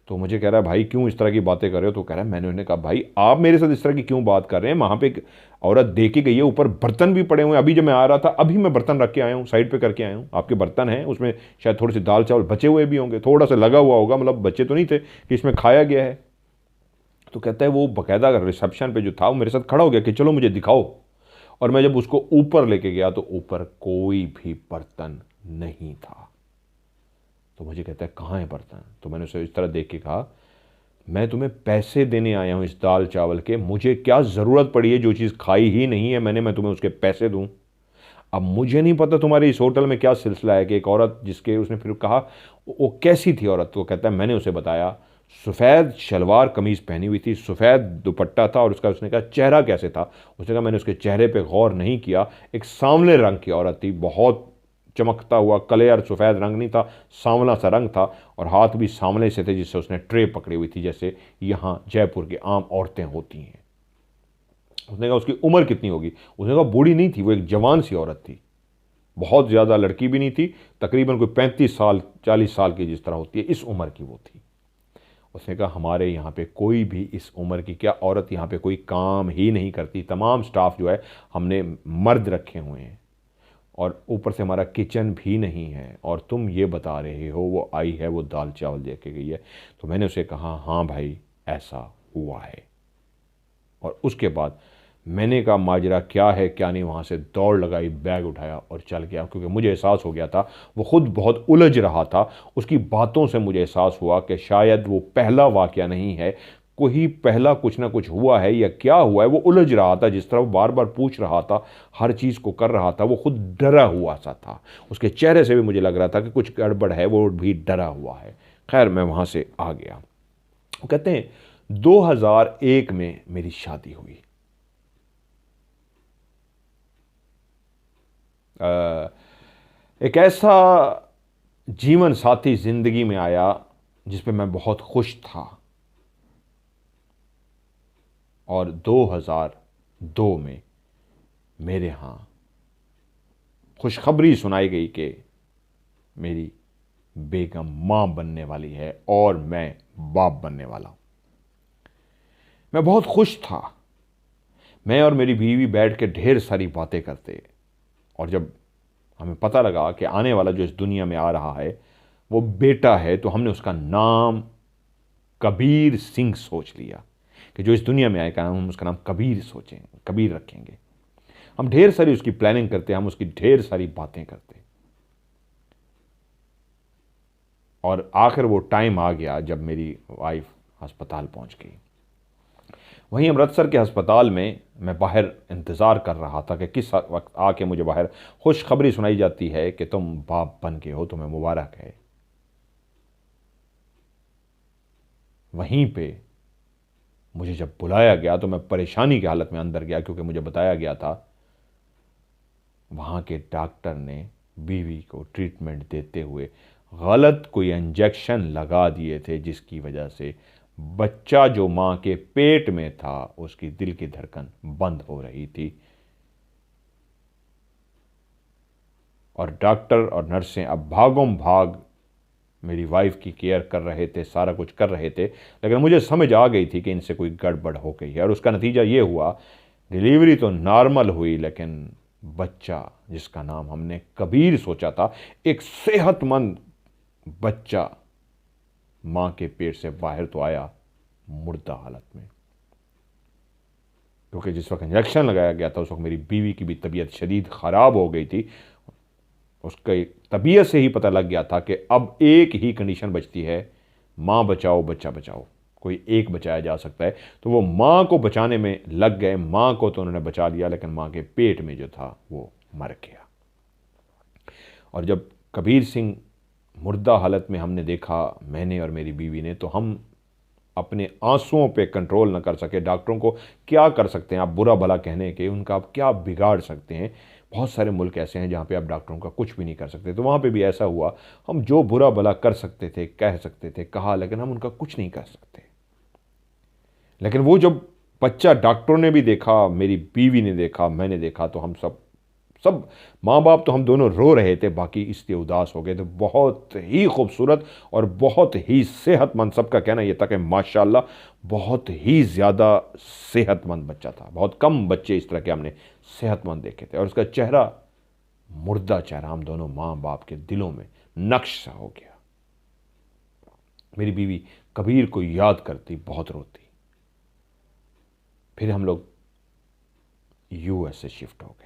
तो मुझे कह रहा है भाई क्यों इस तरह की बातें कर रहे हो? तो कह रहा है, मैंने उन्हें कहा भाई आप मेरे साथ इस तरह की क्यों बात कर रहे हैं, वहाँ पे एक औरत दे के गई है, ऊपर बर्तन भी पड़े हुए हैं, अभी जब मैं आ रहा था अभी मैं बर्तन रख के आया हूँ, साइड पे करके आया हूँ। आपके बर्तन हैं, उसमें शायद थोड़ी सी दाल चावल बचे हुए भी होंगे, थोड़ा सा लगा हुआ होगा, मतलब बच्चे तो नहीं थे कि इसमें खाया गया है। तो कहता है वो बाकायदा रिसेप्शन पे जो था वो मेरे साथ खड़ा हो गया कि चलो मुझे दिखाओ। और मैं जब उसको ऊपर लेके गया तो ऊपर कोई भी बर्तन नहीं था। तो मुझे कहता है कहाँ है बर्तन? तो मैंने उसे इस तरह देख के कहा मैं तुम्हें पैसे देने आया हूँ इस दाल चावल के, मुझे क्या ज़रूरत पड़ी है जो चीज़ खाई ही नहीं है मैंने, मैं तुम्हें उसके पैसे दूँ? अब मुझे नहीं पता तुम्हारे इस होटल में क्या सिलसिला है कि एक औरत जिसके, उसने फिर कहा वो कैसी थी औरत? तो कहता है मैंने उसे बताया सफ़ेद शलवार कमीज़ पहनी हुई थी, सफ़ेद दुपट्टा था, और उसका, उसने कहा चेहरा कैसे था? उसने कहा मैंने उसके चेहरे पे गौर नहीं किया, एक सांवले रंग की औरत थी, बहुत चमकता हुआ क्लियर सफ़ेद रंग नहीं था, सांवला सा रंग था, और हाथ भी सांवले से थे जिससे उसने ट्रे पकड़ी हुई थी जैसे यहाँ जयपुर की आम औरतें होती हैं। उसने कहा उसकी उम्र कितनी होगी? उसने कहा बूढ़ी नहीं थी, वो एक जवान सी औरत थी, बहुत ज़्यादा लड़की भी नहीं थी, तकरीबन कोई 35 साल 40 साल की जिस तरह होती है इस उम्र की वो थी। उसने कहा हमारे यहाँ पे कोई भी इस उम्र की क्या औरत यहाँ पे कोई काम ही नहीं करती, तमाम स्टाफ जो है हमने मर्द रखे हुए हैं और ऊपर से हमारा किचन भी नहीं है, और तुम ये बता रहे हो वो आई है, वो दाल चावल दे के गई है। तो मैंने उसे कहा हाँ भाई ऐसा हुआ है। और उसके बाद मैंने कहा माजरा क्या है क्या नहीं, वहाँ से दौड़ लगाई, बैग उठाया और चल गया, क्योंकि मुझे एहसास हो गया था वो खुद बहुत उलझ रहा था। उसकी बातों से मुझे एहसास हुआ कि शायद वो पहला वाक़या नहीं है, कोई पहला कुछ ना कुछ हुआ है या क्या हुआ है। वो उलझ रहा था, जिस तरह वो बार बार पूछ रहा था, हर चीज़ को कर रहा था, वो खुद डरा हुआ सा था। उसके चेहरे से भी मुझे लग रहा था कि कुछ गड़बड़ है, वो भी डरा हुआ है। खैर मैं वहाँ से आ गया। वो कहते हैं 2001 में मेरी शादी हुई। एक ऐसा जीवन साथी जिंदगी में आया जिस पे मैं बहुत खुश था, और 2002 में मेरे यहाँ खुशखबरी सुनाई गई कि मेरी बेगम मां बनने वाली है और मैं बाप बनने वाला हूं। मैं बहुत खुश था। मैं और मेरी बीवी बैठ के ढेर सारी बातें करते, और जब हमें पता लगा कि आने वाला जो इस दुनिया में आ रहा है वो बेटा है, तो हमने उसका नाम कबीर सिंह सोच लिया कि जो इस दुनिया में आएगा हम उसका नाम कबीर सोचें, कबीर रखेंगे। हम ढेर सारी उसकी प्लानिंग करते, हम उसकी ढेर सारी बातें करते, और आखिर वो टाइम आ गया जब मेरी वाइफ अस्पताल पहुंच गई। वहीं अमृतसर के अस्पताल में मैं बाहर इंतज़ार कर रहा था कि किस वक्त आके मुझे बाहर खुशखबरी सुनाई जाती है कि तुम बाप बन के हो, तुम्हें मुबारक है। वहीं पे मुझे जब बुलाया गया तो मैं परेशानी की हालत में अंदर गया, क्योंकि मुझे बताया गया था वहाँ के डॉक्टर ने बीवी को ट्रीटमेंट देते हुए गलत कोई इंजेक्शन लगा दिए थे, जिसकी वजह से बच्चा जो मां के पेट में था उसकी दिल की धड़कन बंद हो रही थी। और डॉक्टर और नर्सें अब भागों भाग मेरी वाइफ की केयर कर रहे थे, सारा कुछ कर रहे थे, लेकिन मुझे समझ आ गई थी कि इनसे कोई गड़बड़ हो गई है। और उसका नतीजा ये हुआ, डिलीवरी तो नॉर्मल हुई, लेकिन बच्चा जिसका नाम हमने कबीर सोचा था, एक सेहतमंद बच्चा मां के पेट से बाहर तो आया मुर्दा हालत में। क्योंकि जिस वक्त इंजेक्शन लगाया गया था उस वक्त मेरी बीवी की भी तबीयत शदीद ख़राब हो गई थी। उसके तबीयत से ही पता लग गया था कि अब एक ही कंडीशन बचती है, मां बचाओ बच्चा बचाओ, कोई एक बचाया जा सकता है। तो वो मां को बचाने में लग गए। मां को तो उन्होंने बचा लिया, लेकिन मां के पेट में जो था वो मर गया। और जब कबीर सिंह मुर्दा हालत में हमने देखा, मैंने और मेरी बीवी ने, तो हम अपने आंसुओं पे कंट्रोल न कर सके। डॉक्टरों को क्या कर सकते हैं आप बुरा भला कहने के, उनका आप क्या बिगाड़ सकते हैं। बहुत सारे मुल्क ऐसे हैं जहाँ पे आप डॉक्टरों का कुछ भी नहीं कर सकते। तो वहाँ पे भी ऐसा हुआ, हम जो बुरा भला कर सकते थे, कह सकते थे, कहा, लेकिन हम उनका कुछ नहीं कर सकते। लेकिन वो जब बच्चा डॉक्टरों ने भी देखा, मेरी बीवी ने देखा, मैंने देखा, तो हम सब माँ बाप तो हम दोनों रो रहे थे, बाकी इसलिए उदास हो गए थे। बहुत ही खूबसूरत और बहुत ही सेहतमंद, सबका कहना यह था कि माशाल्लाह बहुत ही ज़्यादा सेहतमंद बच्चा था। बहुत कम बच्चे इस तरह के हमने सेहतमंद देखे थे। और उसका चेहरा, मुर्दा चेहरा, हम दोनों माँ बाप के दिलों में नक्श सा हो गया। मेरी बीवी कबीर को याद करती, बहुत रोती। फिर हम लोग यूएस से शिफ्ट हो गए,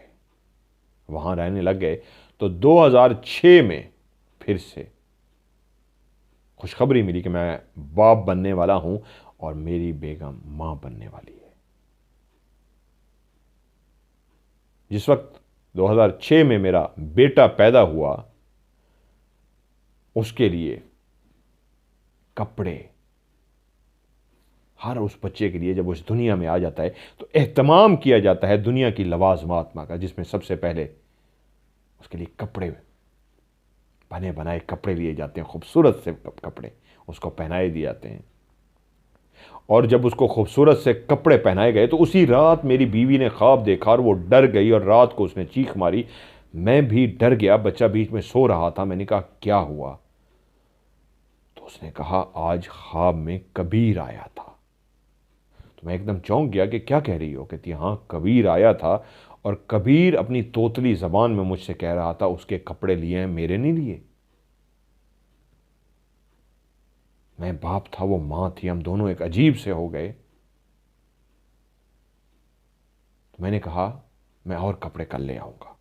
वहाँ रहने लग गए। तो 2006 में फिर से खुशखबरी मिली कि मैं बाप बनने वाला हूं और मेरी बेगम मां बनने वाली है। जिस वक्त 2006 में मेरा बेटा पैदा हुआ, उसके लिए कपड़े, हर उस बच्चे के लिए जब वो इस दुनिया में आ जाता है तो एहतमाम किया जाता है दुनिया की लवाजमात का, जिसमें सबसे पहले उसके लिए कपड़े, बने बनाए कपड़े लिए जाते हैं, खूबसूरत से कपड़े उसको पहनाए दिए जाते हैं। और जब उसको खूबसूरत से कपड़े पहनाए गए तो उसी रात मेरी बीवी ने ख्वाब देखा और वो डर गई और रात को उसने चीख मारी। मैं भी डर गया, बच्चा बीच में सो रहा था। मैंने कहा क्या हुआ? तो उसने कहा, आज ख्वाब में कबीर आया था। तो मैं एकदम चौंक गया कि क्या कह रही हो? कहती, हाँ कबीर आया था, और कबीर अपनी तोतली ज़बान में मुझसे कह रहा था उसके कपड़े लिए हैं, मेरे नहीं लिए। मैं बाप था, वो माँ थी, हम दोनों एक अजीब से हो गए। तो मैंने कहा मैं और कपड़े कल ले आऊँगा।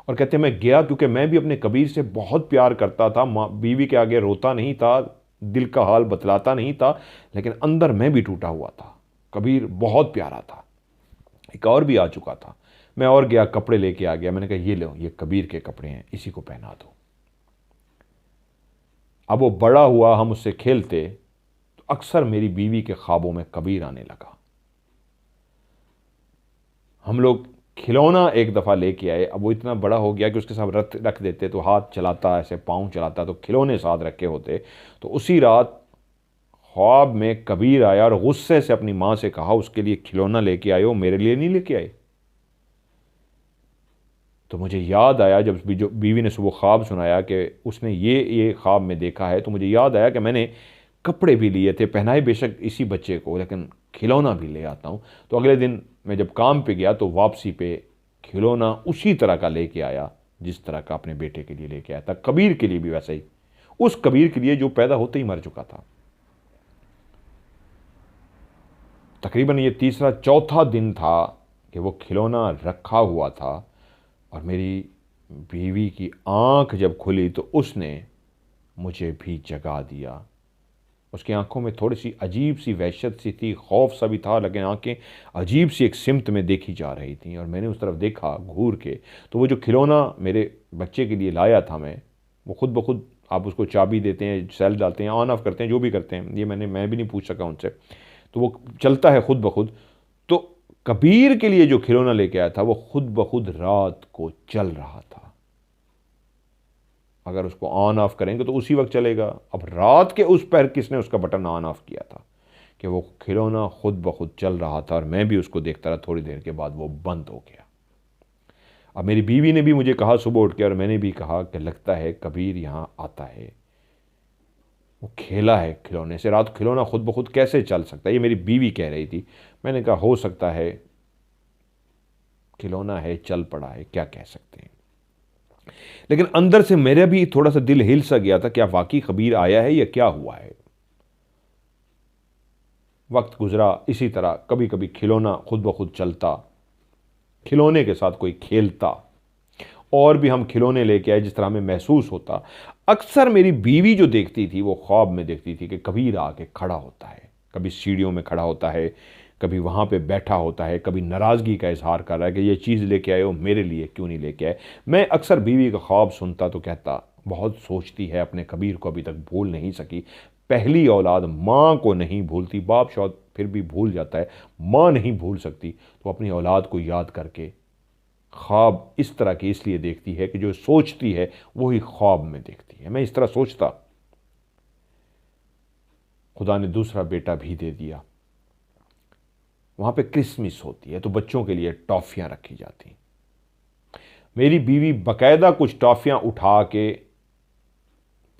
और कहते मैं गया, क्योंकि मैं भी अपने कबीर से बहुत प्यार करता था। माँ बीवी के आगे रोता नहीं था, दिल का हाल बतलाता नहीं था, लेकिन अंदर मैं भी टूटा हुआ था। कबीर बहुत प्यारा था। एक और भी आ चुका था। मैं और गया, कपड़े लेके आ गया। मैंने कहा ये लो, ये कबीर के कपड़े हैं, इसी को पहना दो। अब वो बड़ा हुआ, हम उससे खेलते, तो अक्सर मेरी बीवी के ख्वाबों में कबीर आने लगा। हम लोग खिलौना एक दफ़ा लेके आए। अब वो इतना बड़ा हो गया कि उसके साथ रख देते तो हाथ चलाता, ऐसे पाँव चलाता, तो खिलौने साथ रखे होते। तो उसी रात ख्वाब में कबीर आया और गुस्से से अपनी माँ से कहा, उसके लिए खिलौना लेके आए हो, मेरे लिए नहीं लेके आए। तो मुझे याद आया, जब जो बीवी ने सुबह ख्वाब सुनाया कि उसने ये ख्वाब में देखा है, तो मुझे याद आया कि मैंने कपड़े भी लिए थे, पहनाए बेशक इसी बच्चे को, लेकिन खिलौना भी ले आता हूँ। तो अगले दिन मैं जब काम पे गया, तो वापसी पे खिलौना उसी तरह का लेके आया जिस तरह का अपने बेटे के लिए लेके आया था। कबीर के लिए भी वैसा ही, उस कबीर के लिए जो पैदा होते ही मर चुका था। तकरीबन ये तीसरा चौथा दिन था कि वो खिलौना रखा हुआ था, और मेरी बीवी की आंख जब खुली तो उसने मुझे भी जगा दिया। उसकी आंखों में थोड़ी सी अजीब सी वहशत सी थी, खौफ सा भी था, लेकिन आंखें अजीब सी एक सिमत में देखी जा रही थीं। और मैंने उस तरफ देखा घूर के, तो वो जो खिलौना मेरे बच्चे के लिए लाया था मैं, वो खुद ब खुद, आप उसको चाबी देते हैं, सेल डालते हैं, ऑन ऑफ करते हैं, जो भी करते हैं, ये मैं भी नहीं पूछ सका उनसे, तो वो चलता है खुद ब खुद। तो कबीर के लिए जो खिलौना लेके आया था, वो खुद ब खुद रात को चल रहा था। अगर उसको ऑन ऑफ करेंगे तो उसी वक्त चलेगा। अब रात के उस पर किसने उसका बटन ऑन ऑफ किया था कि वो खिलौना खुद ब खुद चल रहा था, और मैं भी उसको देखता रहा। थोड़ी देर के बाद वो बंद हो गया। अब मेरी बीवी ने भी मुझे कहा सुबह उठ के, और मैंने भी कहा कि लगता है कबीर यहाँ आता है। वो खेला है खिलौने से, रात खिलौना खुद ब खुद कैसे चल सकता है, ये मेरी बीवी कह रही थी। मैंने कहा हो सकता है खिलौना है, चल पड़ा है, क्या कह सकते हैं। लेकिन अंदर से मेरा भी थोड़ा सा दिल हिल सा गया था, क्या वाकई कबीर आया है या क्या हुआ है। वक्त गुजरा इसी तरह, कभी कभी खिलौना खुद ब खुद चलता, खिलौने के साथ कोई खेलता, और भी हम खिलौने लेके आए जिस तरह हमें महसूस होता। अक्सर मेरी बीवी जो देखती थी, वो ख्वाब में देखती थी कि कबीर आके खड़ा होता है, कभी सीढ़ियों में खड़ा होता है, कभी वहाँ पे बैठा होता है, कभी नाराज़गी का इजहार कर रहा है कि ये चीज़ लेके आए हो, मेरे लिए क्यों नहीं लेके आए। मैं अक्सर बीवी का ख्वाब सुनता तो कहता, बहुत सोचती है, अपने कबीर को अभी तक भूल नहीं सकी। पहली औलाद माँ को नहीं भूलती, बाप शायद फिर भी भूल जाता है, माँ नहीं भूल सकती। तो अपनी औलाद को याद करके ख्वाब इस तरह की इसलिए देखती है कि जो सोचती है वही ख्वाब में देखती है। मैं इस तरह सोचता, खुदा ने दूसरा बेटा भी दे दिया। वहाँ पे क्रिसमस होती है, तो बच्चों के लिए टॉफ़ियाँ रखी जाती। मेरी बीवी बाकायदा कुछ टॉफ़ियाँ उठा के,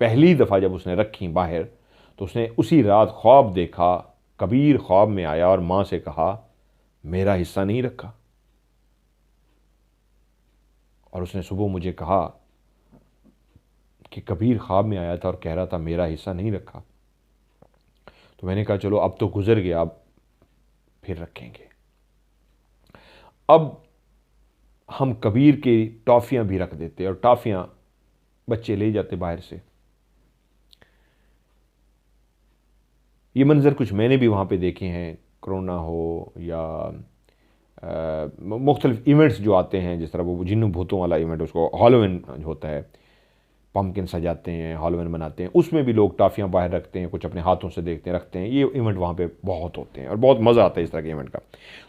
पहली दफ़ा जब उसने रखी बाहर, तो उसने उसी रात ख्वाब देखा, कबीर ख्वाब में आया और माँ से कहा मेरा हिस्सा नहीं रखा। और उसने सुबह मुझे कहा कि कबीर ख्वाब में आया था और कह रहा था मेरा हिस्सा नहीं रखा। तो मैंने कहा चलो अब तो गुजर गया, अब फिर रखेंगे। अब हम कबीर की टॉफ़ियाँ भी रख देते, और टॉफ़ियाँ बच्चे ले जाते बाहर से। ये मंज़र कुछ मैंने भी वहाँ पे देखे हैं, कोरोना हो या मुख्तलिफ इवेंट्स जो आते हैं, जिस तरह वो जिन्नू भूतों वाला इवेंट, उसको हॉलोविन होता है, पम्पकिन सजाते हैं, हॉलोविन बनाते हैं, उसमें भी लोग टॉफ़ियाँ बाहर रखते हैं, कुछ अपने हाथों से देखते हैं, रखते हैं। ये इवेंट वहाँ पे बहुत होते हैं और बहुत मज़ा आता है इस तरह के इवेंट का।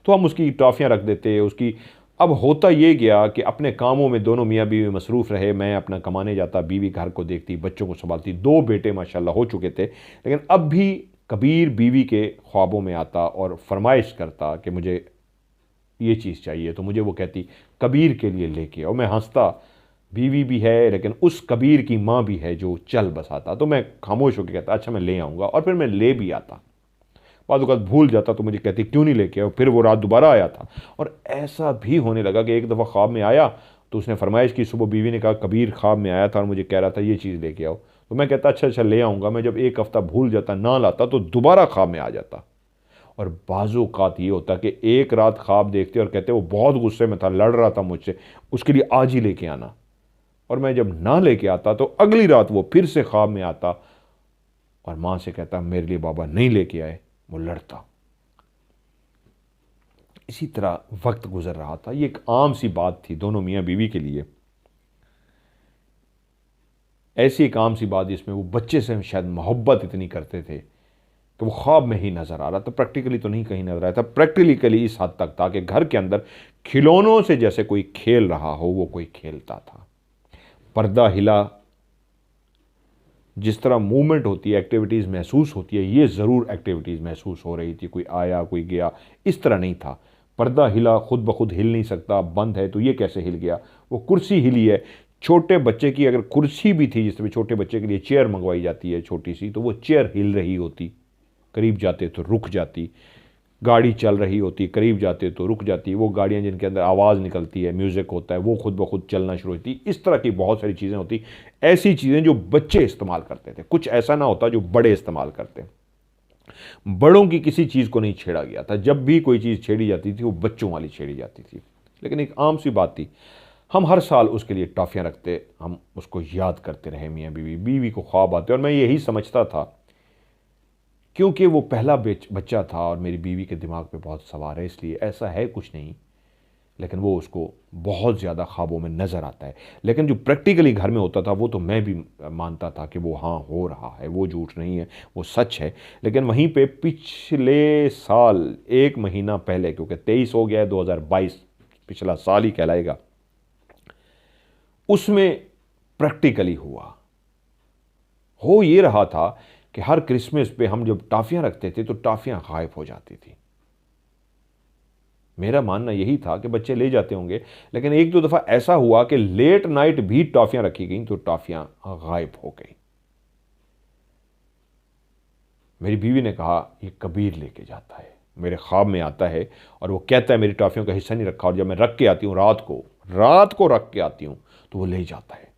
तो हम उसकी टॉफ़ियाँ रख देते हैं उसकी। अब होता ये गया कि अपने कामों में दोनों मियाँ बीवी मसरूफ़ रहे। मैं अपना कमाने जाता, बीवी घर को देखती, बच्चों को संभालती। 2 बेटे माशाल्लाह हो चुके थे, लेकिन अब भी कबीर बीवी के ख्वाबों में आता और फरमाइश करता कि मुझे ये चीज़ चाहिए। तो मुझे वो कहती कबीर के लिए लेके आओ। मैं हंसता, बीवी भी है, लेकिन उस कबीर की माँ भी है जो चल बसाता। तो मैं खामोश होकर कहता अच्छा मैं ले आऊँगा, और फिर मैं ले भी आता। बाद वक़्त भूल जाता तो मुझे कहती क्यों नहीं लेके आओ, फिर वो रात दोबारा आया था। और ऐसा भी होने लगा कि एक दफ़ा ख्वाब में आया तो उसने फरमाइश की, सुबह बीवी ने कहा कबीर ख्वाब में आया था और मुझे कह रहा था ये चीज़ लेके आओ। तो मैं कहता अच्छा अच्छा ले आऊँगा। मैं जब एक हफ़्ता भूल जाता, ना लाता, तो दोबारा ख्वाब में आ जाता। और बाज़-औक़ात ये होता कि एक रात ख्वाब देखते और कहते वो बहुत गुस्से में था, लड़ रहा था मुझसे, उसके लिए आज ही लेके आना। और मैं जब ना लेके आता तो अगली रात वो फिर से ख्वाब में आता और माँ से कहता मेरे लिए बाबा नहीं लेके आए। वो लड़ता। इसी तरह वक्त गुजर रहा था। ये एक आम सी बात थी दोनों मियाँ बीवी के लिए। ऐसी एक आम सी बात जिसमें वो बच्चे से शायद मोहब्बत इतनी करते थे कि वो ख्वाब में ही नज़र आ रहा था। प्रैक्टिकली तो नहीं कहीं नज़र आया था, प्रैक्टिकली इस हद तक था कि घर के अंदर खिलौनों से जैसे कोई खेल रहा हो, वो कोई खेलता था। पर्दा हिला, जिस तरह मूवमेंट होती है, एक्टिविटीज़ महसूस होती है, ये ज़रूर एक्टिविटीज़ महसूस हो रही थी। कोई आया कोई गया, इस तरह नहीं था। पर्दा हिला, खुद ब खुद हिल नहीं सकता, बंद है तो ये कैसे हिल गया। वो कुर्सी हिली है, छोटे बच्चे की अगर कुर्सी भी थी, जिसमें छोटे बच्चे के लिए चेयर मंगवाई जाती है छोटी सी, तो वो चेयर हिल रही होती, करीब जाते तो रुक जाती। गाड़ी चल रही होती, करीब जाते तो रुक जाती। वो गाड़ियाँ जिनके अंदर आवाज़ निकलती है, म्यूज़िक होता है, वो खुद ब खुद चलना शुरू होती। इस तरह की बहुत सारी चीज़ें होती, ऐसी चीज़ें जो बच्चे इस्तेमाल करते थे। कुछ ऐसा ना होता जो बड़े इस्तेमाल करते। बड़ों की किसी चीज़ को नहीं छेड़ा गया था। जब भी कोई चीज़ छेड़ी जाती थी वो बच्चों वाली छेड़ी जाती थी। लेकिन एक आम सी बात थी, हम हर साल उसके लिए टॉफ़ियाँ रखते, हम उसको याद करते रहे मियाँ बीवी। बीवी को ख्वाब आते और मैं यही समझता था, क्योंकि वो पहला बच्चा था और मेरी बीवी के दिमाग पे बहुत सवार है, इसलिए ऐसा है कुछ नहीं। लेकिन वो उसको बहुत ज़्यादा ख्वाबों में नज़र आता है। लेकिन जो प्रैक्टिकली घर में होता था वो तो मैं भी मानता था कि वो हाँ हो रहा है, वो झूठ नहीं है, वो सच है। लेकिन वहीं पे पिछले साल 1 महीना पहले, क्योंकि 23 हो गया है, 2022 पिछला साल ही कहलाएगा, उसमें प्रैक्टिकली हुआ। हो ये रहा था कि हर क्रिसमस पे हम जब टॉफ़ियाँ रखते थे तो टॉफ़ियाँ गायब हो जाती थी। मेरा मानना यही था कि बच्चे ले जाते होंगे, लेकिन एक दो दफ़ा ऐसा हुआ कि लेट नाइट भी टॉफ़ियाँ रखी गई तो टॉफ़ियाँ गायब हो गई। मेरी बीवी ने कहा ये कबीर लेके जाता है, मेरे ख्वाब में आता है और वो कहता है मेरी टॉफ़ियों का हिस्सा नहीं रखा, और जब मैं रख के आती हूँ रात को रख के आती हूँ तो वो ले जाता है।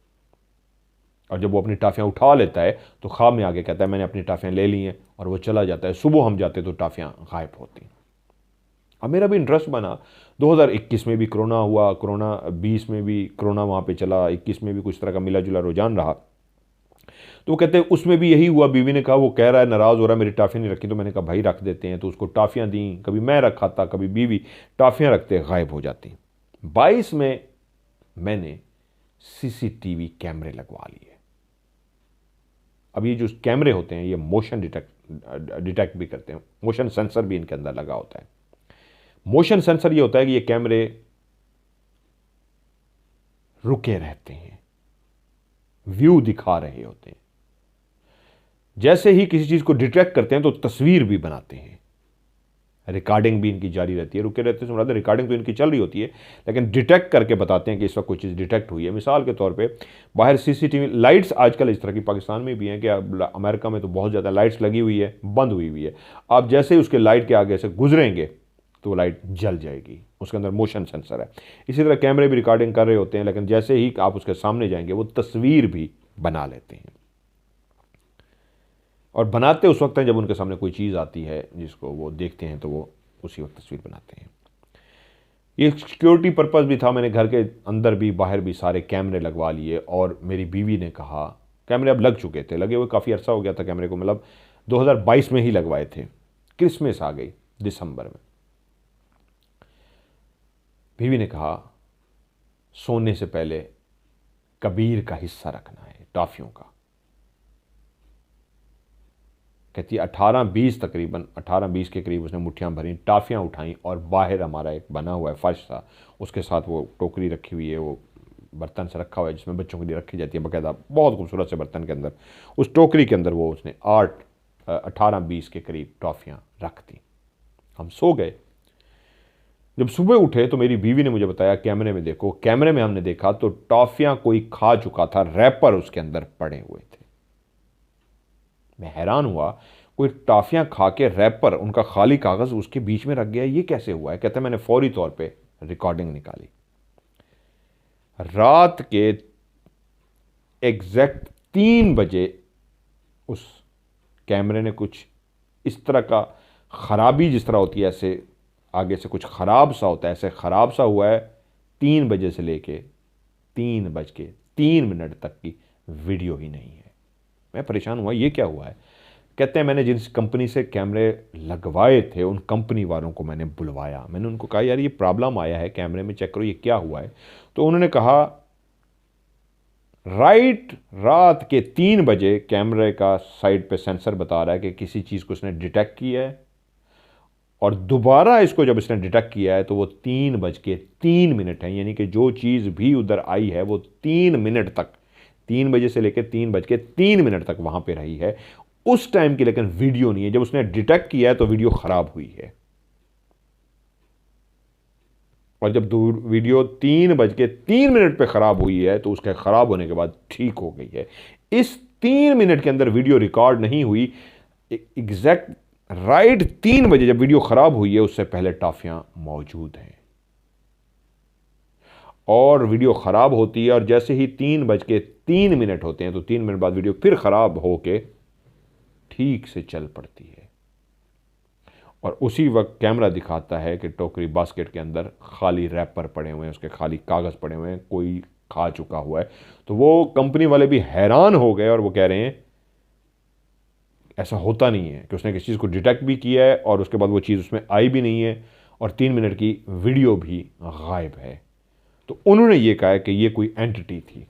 और जब वो अपनी टॉफ़ियाँ उठा लेता है तो ख्वाब में आके कहता है मैंने अपनी टॉफ़ियाँ ले ली हैं, और वो चला जाता है। सुबह हम जाते तो टॉफ़ियाँ गायब होती। अब मेरा भी इंटरेस्ट बना। 2021 में भी कोरोना हुआ, कोरोना 20 में भी कोरोना वहाँ पे चला, 21 में भी कुछ तरह का मिला जुला रुझान रहा। तो वो कहते हैं उसमें भी यही हुआ। बीवी ने कहा वो कह रहा है नाराज़ हो रहा है, मेरी टॉफ़ियाँ नहीं रखी। तो मैंने कहा भाई रख देते हैं। तो उसको टॉफ़ियाँ दी, कभी मैं रखाता कभी बीवी, टॉफ़ियाँ रखते गायब हो जाती। 22 में मैंने CCTV कैमरे लगवा लिए। अब ये जो कैमरे होते हैं ये मोशन डिटेक्ट भी करते हैं, मोशन सेंसर भी इनके अंदर लगा होता है। मोशन सेंसर ये होता है कि ये कैमरे रुके रहते हैं, व्यू दिखा रहे होते हैं। जैसे ही किसी चीज को डिटेक्ट करते हैं तो तस्वीर भी बनाते हैं। रिकॉर्डिंग भी इनकी जारी रहती है। रुके रहते हैं मतलब रिकॉर्डिंग तो इनकी चल रही होती है, लेकिन डिटेक्ट करके बताते हैं कि इस वक्त कोई चीज़ डिटेक्ट हुई है। मिसाल के तौर पे बाहर CCTV लाइट्स आजकल इस तरह की पाकिस्तान में भी हैं कि अमेरिका में तो बहुत ज़्यादा लाइट्स लगी हुई है, बंद हुई है। आप जैसे ही उसके लाइट के आगे से गुजरेंगे तो वो लाइट जल जाएगी, उसके अंदर मोशन सेंसर है। इसी तरह कैमरे भी रिकॉर्डिंग कर रहे होते हैं, लेकिन जैसे ही आप उसके सामने जाएंगे वो तस्वीर भी बना लेते हैं। और बनाते उस वक्त हैं जब उनके सामने कोई चीज़ आती है जिसको वो देखते हैं, तो वो उसी वक्त तस्वीर बनाते हैं। ये सिक्योरिटी पर्पज़ भी था। मैंने घर के अंदर भी बाहर भी सारे कैमरे लगवा लिए। और मेरी बीवी ने कहा, कैमरे अब लग चुके थे, लगे हुए काफ़ी अर्सा हो गया था कैमरे को, मतलब 2022 में ही लगवाए थे। क्रिसमस आ गई दिसंबर में। बीवी ने कहा सोने से पहले कबीर का हिस्सा रखना है, टॉफ़ियों का। कहती है 18-20 तकरीबन 18-20 के करीब उसने मुट्ठियाँ भरी, टॉफ़ियाँ उठाई, और बाहर हमारा एक बना हुआ है फर्श था, उसके साथ वो टोकरी रखी हुई है, वो बर्तन से रखा हुआ है जिसमें बच्चों के लिए रखी जाती है बाकायदा, बहुत खूबसूरत से बर्तन के अंदर। उस टोकरी के अंदर वो उसने 18-20 के करीब टॉफ़ियाँ रख दी। हम सो गए। जब सुबह उठे तो मेरी बीवी ने मुझे बताया कैमरे में देखो, कैमरे में हमने देखा तो टॉफियां कोई खा चुका था, रैपर उसके अंदर पड़े हुए थे। मैं हैरान हुआ, कोई टॉफियां खा के रैपर, उनका खाली कागज उसके बीच में रख गया, ये कैसे हुआ है? कहते मैंने फौरी तौर पे रिकॉर्डिंग निकाली। रात के एग्जैक्ट 3 बजे उस कैमरे ने कुछ इस तरह का खराबी, जिस तरह होती है ऐसे आगे से कुछ खराब सा होता है, ऐसे खराब सा हुआ है। 3 बजे से लेके 3 बज के 3 मिनट तक की वीडियो ही नहीं है। मैं परेशान हुआ, ये क्या हुआ है? कहते हैं मैंने जिस कंपनी से कैमरे लगवाए थे उन कंपनी वालों को मैंने बुलवाया, मैंने उनको कहा यार ये प्रॉब्लम आया है कैमरे में, चेक करो ये क्या हुआ है। तो उन्होंने कहा रात के 3 बजे कैमरे का साइड पे सेंसर बता रहा है कि किसी चीज़ को उसने डिटेक्ट किया है, और दोबारा इसको जब इसने डिटेक्ट किया है तो वो 3 बज के 3 मिनट है, यानी कि जो चीज़ भी उधर आई है वो 3 मिनट तक, 3 बजे से लेकर 3 बज के 3 मिनट तक वहां पे रही है उस टाइम की, लेकिन वीडियो नहीं है। जब उसने डिटेक्ट किया है तो वीडियो खराब हुई है, और जब वीडियो 3 बज के 3 मिनट पे खराब हुई है तो उसके खराब होने के बाद ठीक हो गई है। इस 3 मिनट के अंदर वीडियो रिकॉर्ड नहीं हुई। एग्जैक्ट 3 बजे जब वीडियो खराब हुई है उससे पहले टॉफियां मौजूद हैं, और वीडियो खराब होती है, और जैसे ही 3 बज के 3 मिनट होते हैं तो 3 मिनट बाद वीडियो फिर खराब होके ठीक से चल पड़ती है। और उसी वक्त कैमरा दिखाता है कि टोकरी बास्केट के अंदर खाली रैपर पड़े हुए हैं, उसके खाली कागज़ पड़े हुए हैं, कोई खा चुका हुआ है। तो वो कंपनी वाले भी हैरान हो गए और वो कह रहे हैं ऐसा होता नहीं है कि उसने किसी चीज़ को डिटेक्ट भी किया है और उसके बाद वो चीज़ उसमें आई भी नहीं है, और 3 मिनट की वीडियो भी गायब है। तो उन्होंने ये कहा कि ये कोई एंटिटी थी,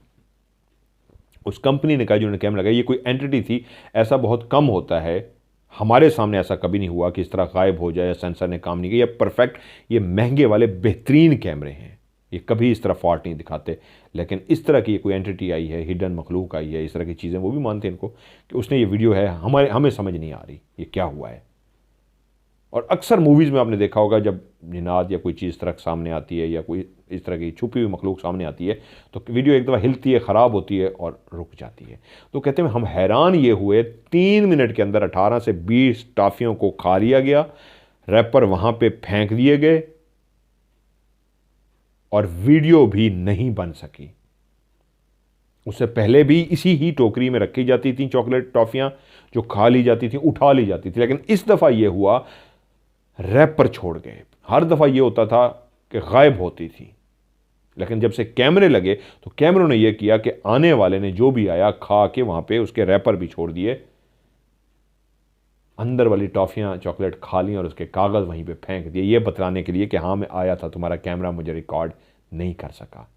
उस कंपनी ने कहा जिन्होंने कैमरा लगाया ये कोई एंटिटी थी। ऐसा बहुत कम होता है, हमारे सामने ऐसा कभी नहीं हुआ कि इस तरह गायब हो जाए, सेंसर ने काम नहीं किया। ये परफेक्ट, ये महंगे वाले बेहतरीन कैमरे हैं, ये कभी इस तरह फॉल्ट नहीं दिखाते। लेकिन इस तरह की कोई एंटिटी आई है, हिडन मखलूक आई है, इस तरह की चीज़ें, वो भी मानते हैं इनको कि उसने ये वीडियो है, हमें समझ नहीं आ रही ये क्या हुआ है। और अक्सर मूवीज़ में आपने देखा होगा जब जिन्नात या कोई चीज़ तरह सामने आती है या कोई इस तरह की छुपी हुई मखलूक सामने आती है तो वीडियो एक दफ़ा हिलती है, ख़राब होती है और रुक जाती है। तो कहते हैं हम हैरान ये हुए, 3 मिनट के अंदर 18 से 20 टॉफ़ियों को खा लिया गया, रैपर वहाँ पे फेंक दिए गए और वीडियो भी नहीं बन सकी। उससे पहले भी इसी ही टोकरी में रखी जाती थी चॉकलेट टॉफ़ियाँ जो खा ली जाती थी, उठा ली जाती थी, लेकिन इस दफ़ा ये हुआ रैपर छोड़ गए। हर दफ़ा ये होता था कि गायब होती थी, लेकिन जब से कैमरे लगे तो कैमरों ने यह किया कि आने वाले ने जो भी आया खा के वहां पे उसके रैपर भी छोड़ दिए, अंदर वाली टॉफियां चॉकलेट खा ली और उसके कागज़ वहीं पे फेंक दिए, ये बतलाने के लिए कि हाँ मैं आया था, तुम्हारा कैमरा मुझे रिकॉर्ड नहीं कर सका।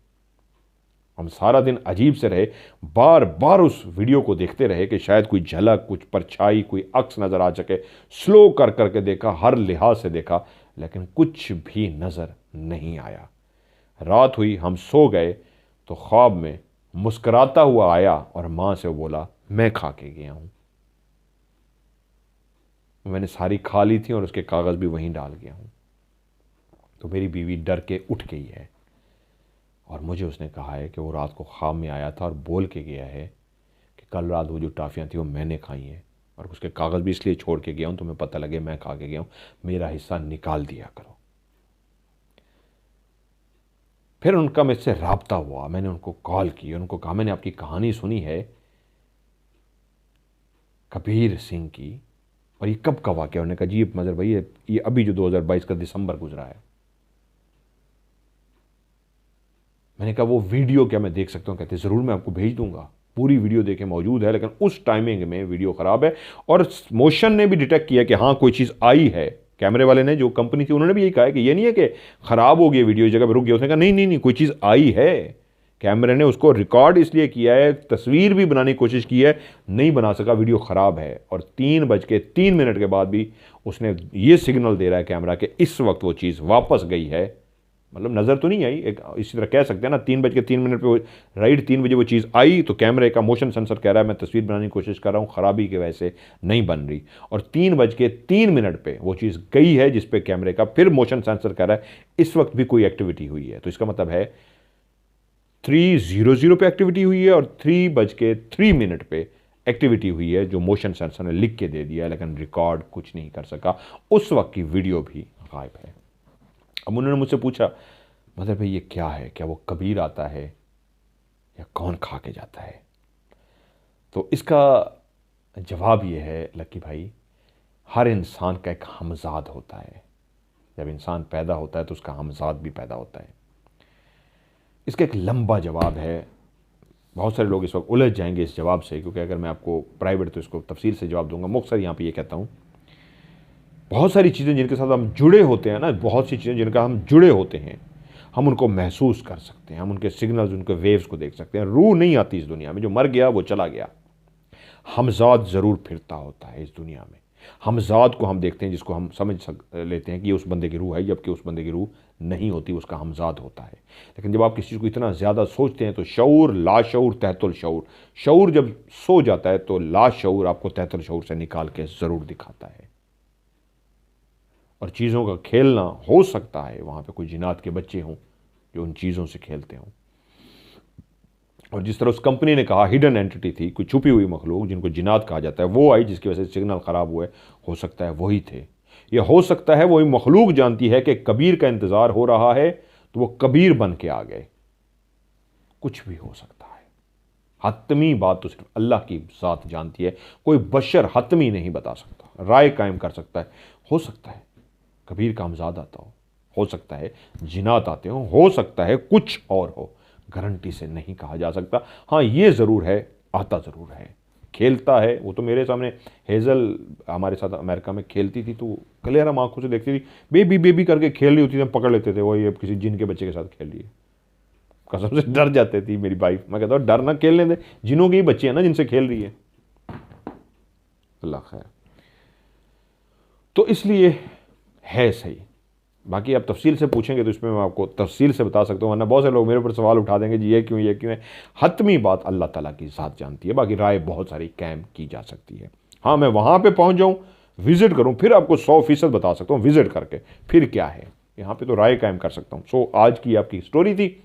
हम सारा दिन अजीब से रहे, बार बार उस वीडियो को देखते रहे कि शायद कोई झलक, कुछ परछाई, कोई अक्स नज़र आ सके। स्लो कर करके देखा, हर लिहाज से देखा, लेकिन कुछ भी नज़र नहीं आया। रात हुई, हम सो गए तो ख्वाब में मुस्कराता हुआ आया और माँ से बोला मैं खा के गया हूँ। मैंने सारी खा ली थी और उसके कागज़ भी वहीं डाल गया हूँ। तो मेरी बीवी डर के उठ गई है और मुझे उसने कहा है कि वो रात को ख्वाब में आया था और बोल के गया है कि कल रात वो जो टॉफ़ियाँ थी वो मैंने खाई हैं और उसके कागज़ भी इसलिए छोड़ के गया हूँ तुम्हें पता लगे मैं खा के गया हूँ, मेरा हिस्सा निकाल दिया करो। फिर उनका मुझसे रब्ता हुआ, मैंने उनको कॉल की, उनको कहा मैंने आपकी कहानी सुनी है कबीर सिंह की, और ये कब का वाक़या? उन्होंने कहा जी मज़र भाई ये अभी जो 2022 का दिसंबर गुजरा है। मैंने कहा वो वीडियो क्या मैं देख सकता हूँ? कहते ज़रूर मैं आपको भेज दूंगा, पूरी वीडियो देखे मौजूद है, लेकिन उस टाइमिंग में वीडियो ख़राब है। और मोशन ने भी डिटेक्ट किया कि हाँ कोई चीज़ आई है, कैमरे वाले ने, जो कंपनी थी उन्होंने भी यही कहा कि ये नहीं है कि ख़राब हो गई वीडियो जगह पर रुक गया। उसने कहा नहीं कोई चीज़ आई है, कैमरे ने उसको रिकॉर्ड इसलिए किया है, तस्वीर भी बनाने की कोशिश की है, नहीं बना सका, वीडियो ख़राब है। और 3 बज के 3 मिनट के बाद भी उसने ये सिग्नल दे रहा है कैमरा कि इस वक्त वो चीज़ वापस गई है मतलब नज़र तो नहीं आई, एक इसी तरह कह सकते हैं ना 3:03 पे राइट 3 बजे वो चीज़ आई तो कैमरे का मोशन सेंसर कह रहा है मैं तस्वीर बनाने की कोशिश कर रहा हूँ, ख़राबी की वजह से नहीं बन रही। और 3:03 पे वो चीज़ गई है जिस पे कैमरे का फिर मोशन सेंसर कह रहा है इस वक्त भी कोई एक्टिविटी हुई है। तो इसका मतलब है 3:00 पे एक्टिविटी हुई है और 3:03 पे एक्टिविटी हुई है जो मोशन सेंसर ने लिख के दे दिया, लेकिन रिकॉर्ड कुछ नहीं कर सका। उस वक्त की वीडियो भी गायब है। अब उन्होंने मुझसे पूछा मतलब भाई ये क्या है, क्या वो कबीर आता है या कौन खा के जाता है? तो इसका जवाब ये है लकी भाई, हर इंसान का एक हमजाद होता है। जब इंसान पैदा होता है तो उसका हमजाद भी पैदा होता है। इसका एक लंबा जवाब है, बहुत सारे लोग इस वक्त उलझ जाएंगे इस जवाब से, क्योंकि अगर मैं आपको प्राइवेट तो इसको तफसील से जवाब दूंगा। मुख्तसर यहाँ पे ये कहता हूँ, बहुत सारी चीज़ें जिनके साथ हम जुड़े होते हैं ना, बहुत सी चीज़ें जिनका हम जुड़े होते हैं, हम उनको महसूस कर सकते हैं, हम उनके सिग्नल्स, उनके वेव्स को देख सकते हैं। रूह नहीं आती इस दुनिया में, जो मर गया वो चला गया। हमजाद ज़रूर फिरता होता है इस दुनिया में। हमजाद को हम देखते हैं जिसको हम समझ लेते हैं कि ये उस बंदे की रूह है, जबकि उस बंदे की रूह नहीं होती, उसका हमजाद होता है। लेकिन जब आप किसी चीज़ को इतना ज़्यादा सोचते हैं तो शऊर, लाशऊर, तहतुल शऊर, शऊर जब सो जाता है तो लाशऊर आपको तहतुल शऊर से निकाल के ज़रूर दिखाता है। और चीज़ों का खेलना हो सकता है वहाँ पे कोई जिन्नात के बच्चे हों जो उन चीज़ों से खेलते हों। और जिस तरह उस कंपनी ने कहा हिडन एंटिटी थी, कोई छुपी हुई मखलूक जिनको जिन्नात कहा जाता है, वो आई जिसकी वजह से सिग्नल ख़राब हुए, हो सकता है वही थे। या हो सकता है वही मखलूक जानती है कि कबीर का इंतज़ार हो रहा है तो वो कबीर बन के आ गए। कुछ भी हो सकता है। हतमी बात तो सिर्फ अल्लाह की ज़ात जानती है, कोई बशर हतमी नहीं बता सकता, राय कायम कर सकता है। हो सकता है कबीर का हमजाद आता हो सकता है जिन्नात आते हो सकता है कुछ और हो, गारंटी से नहीं कहा जा सकता। हाँ ये ज़रूर है, आता ज़रूर है, खेलता है। वो तो मेरे सामने हेज़ल हमारे साथ अमेरिका में खेलती थी तो क्लियर हम आंखों से देखती थी, बेबी बेबी करके खेल रही होती थी, हम पकड़ लेते थे वो ये किसी जिन के बच्चे के साथ खेल रही है। कसम से डर जाती थी मेरी वाइफ। मैं कहता हूँ डर ना, खेलने दे, जिनों के ही बच्चे हैं ना जिनसे खेल रही है। अल्लाह खैर। तो इसलिए है सही। बाकी आप तफसील से पूछेंगे तो इसमें मैं आपको तफसील से बता सकता हूँ, वरना बहुत से लोग मेरे ऊपर सवाल उठा देंगे जी ये क्यों है। हतमी बात अल्लाह ताला की ज़ात जानती है, बाकी राय बहुत सारी कायम की जा सकती है। हाँ मैं वहाँ पे पहुँच जाऊँ, विज़िट करूँ, फिर आपको 100% बता सकता हूँ विज़िट करके फिर क्या है। यहाँ पे तो राय कायम कर सकता हूँ। सो आज की आपकी स्टोरी थी।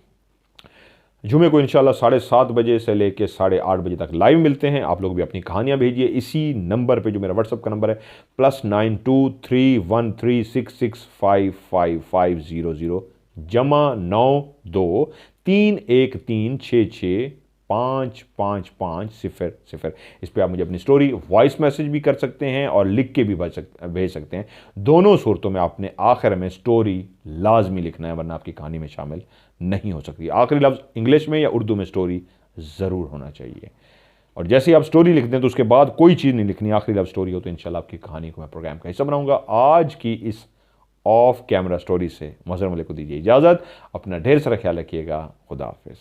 जुमे को इंशाल्लाह 7:30 बजे से लेकर 8:30 बजे तक लाइव मिलते हैं। आप लोग भी अपनी कहानियां भेजिए इसी नंबर पे जो मेरा व्हाट्सअप का नंबर है +923136655500 जमा 923136655500। इस पर आप मुझे अपनी स्टोरी वॉइस मैसेज भी कर सकते हैं और लिख के भी भेज सकते हैं। दोनों सूरतों में आपने आखिर में स्टोरी लाजमी लिखना है, वरना आपकी कहानी में शामिल नहीं हो सकती। आखिरी लफ्ज़ इंग्लिश में या उर्दू में स्टोरी ज़रूर होना चाहिए। और जैसे ही आप स्टोरी लिख दें तो उसके बाद कोई चीज़ नहीं लिखनी, आखिरी लफ्ज़ स्टोरी हो तो इंशाल्लाह आपकी कहानी को मैं प्रोग्राम का हिस्सा बनाऊंगा। आज की इस ऑफ कैमरा स्टोरी से मज़हर मलिक को दीजिए इजाज़त। अपना ढेर सारा ख्याल रखिएगा। खुदा हाफिज़।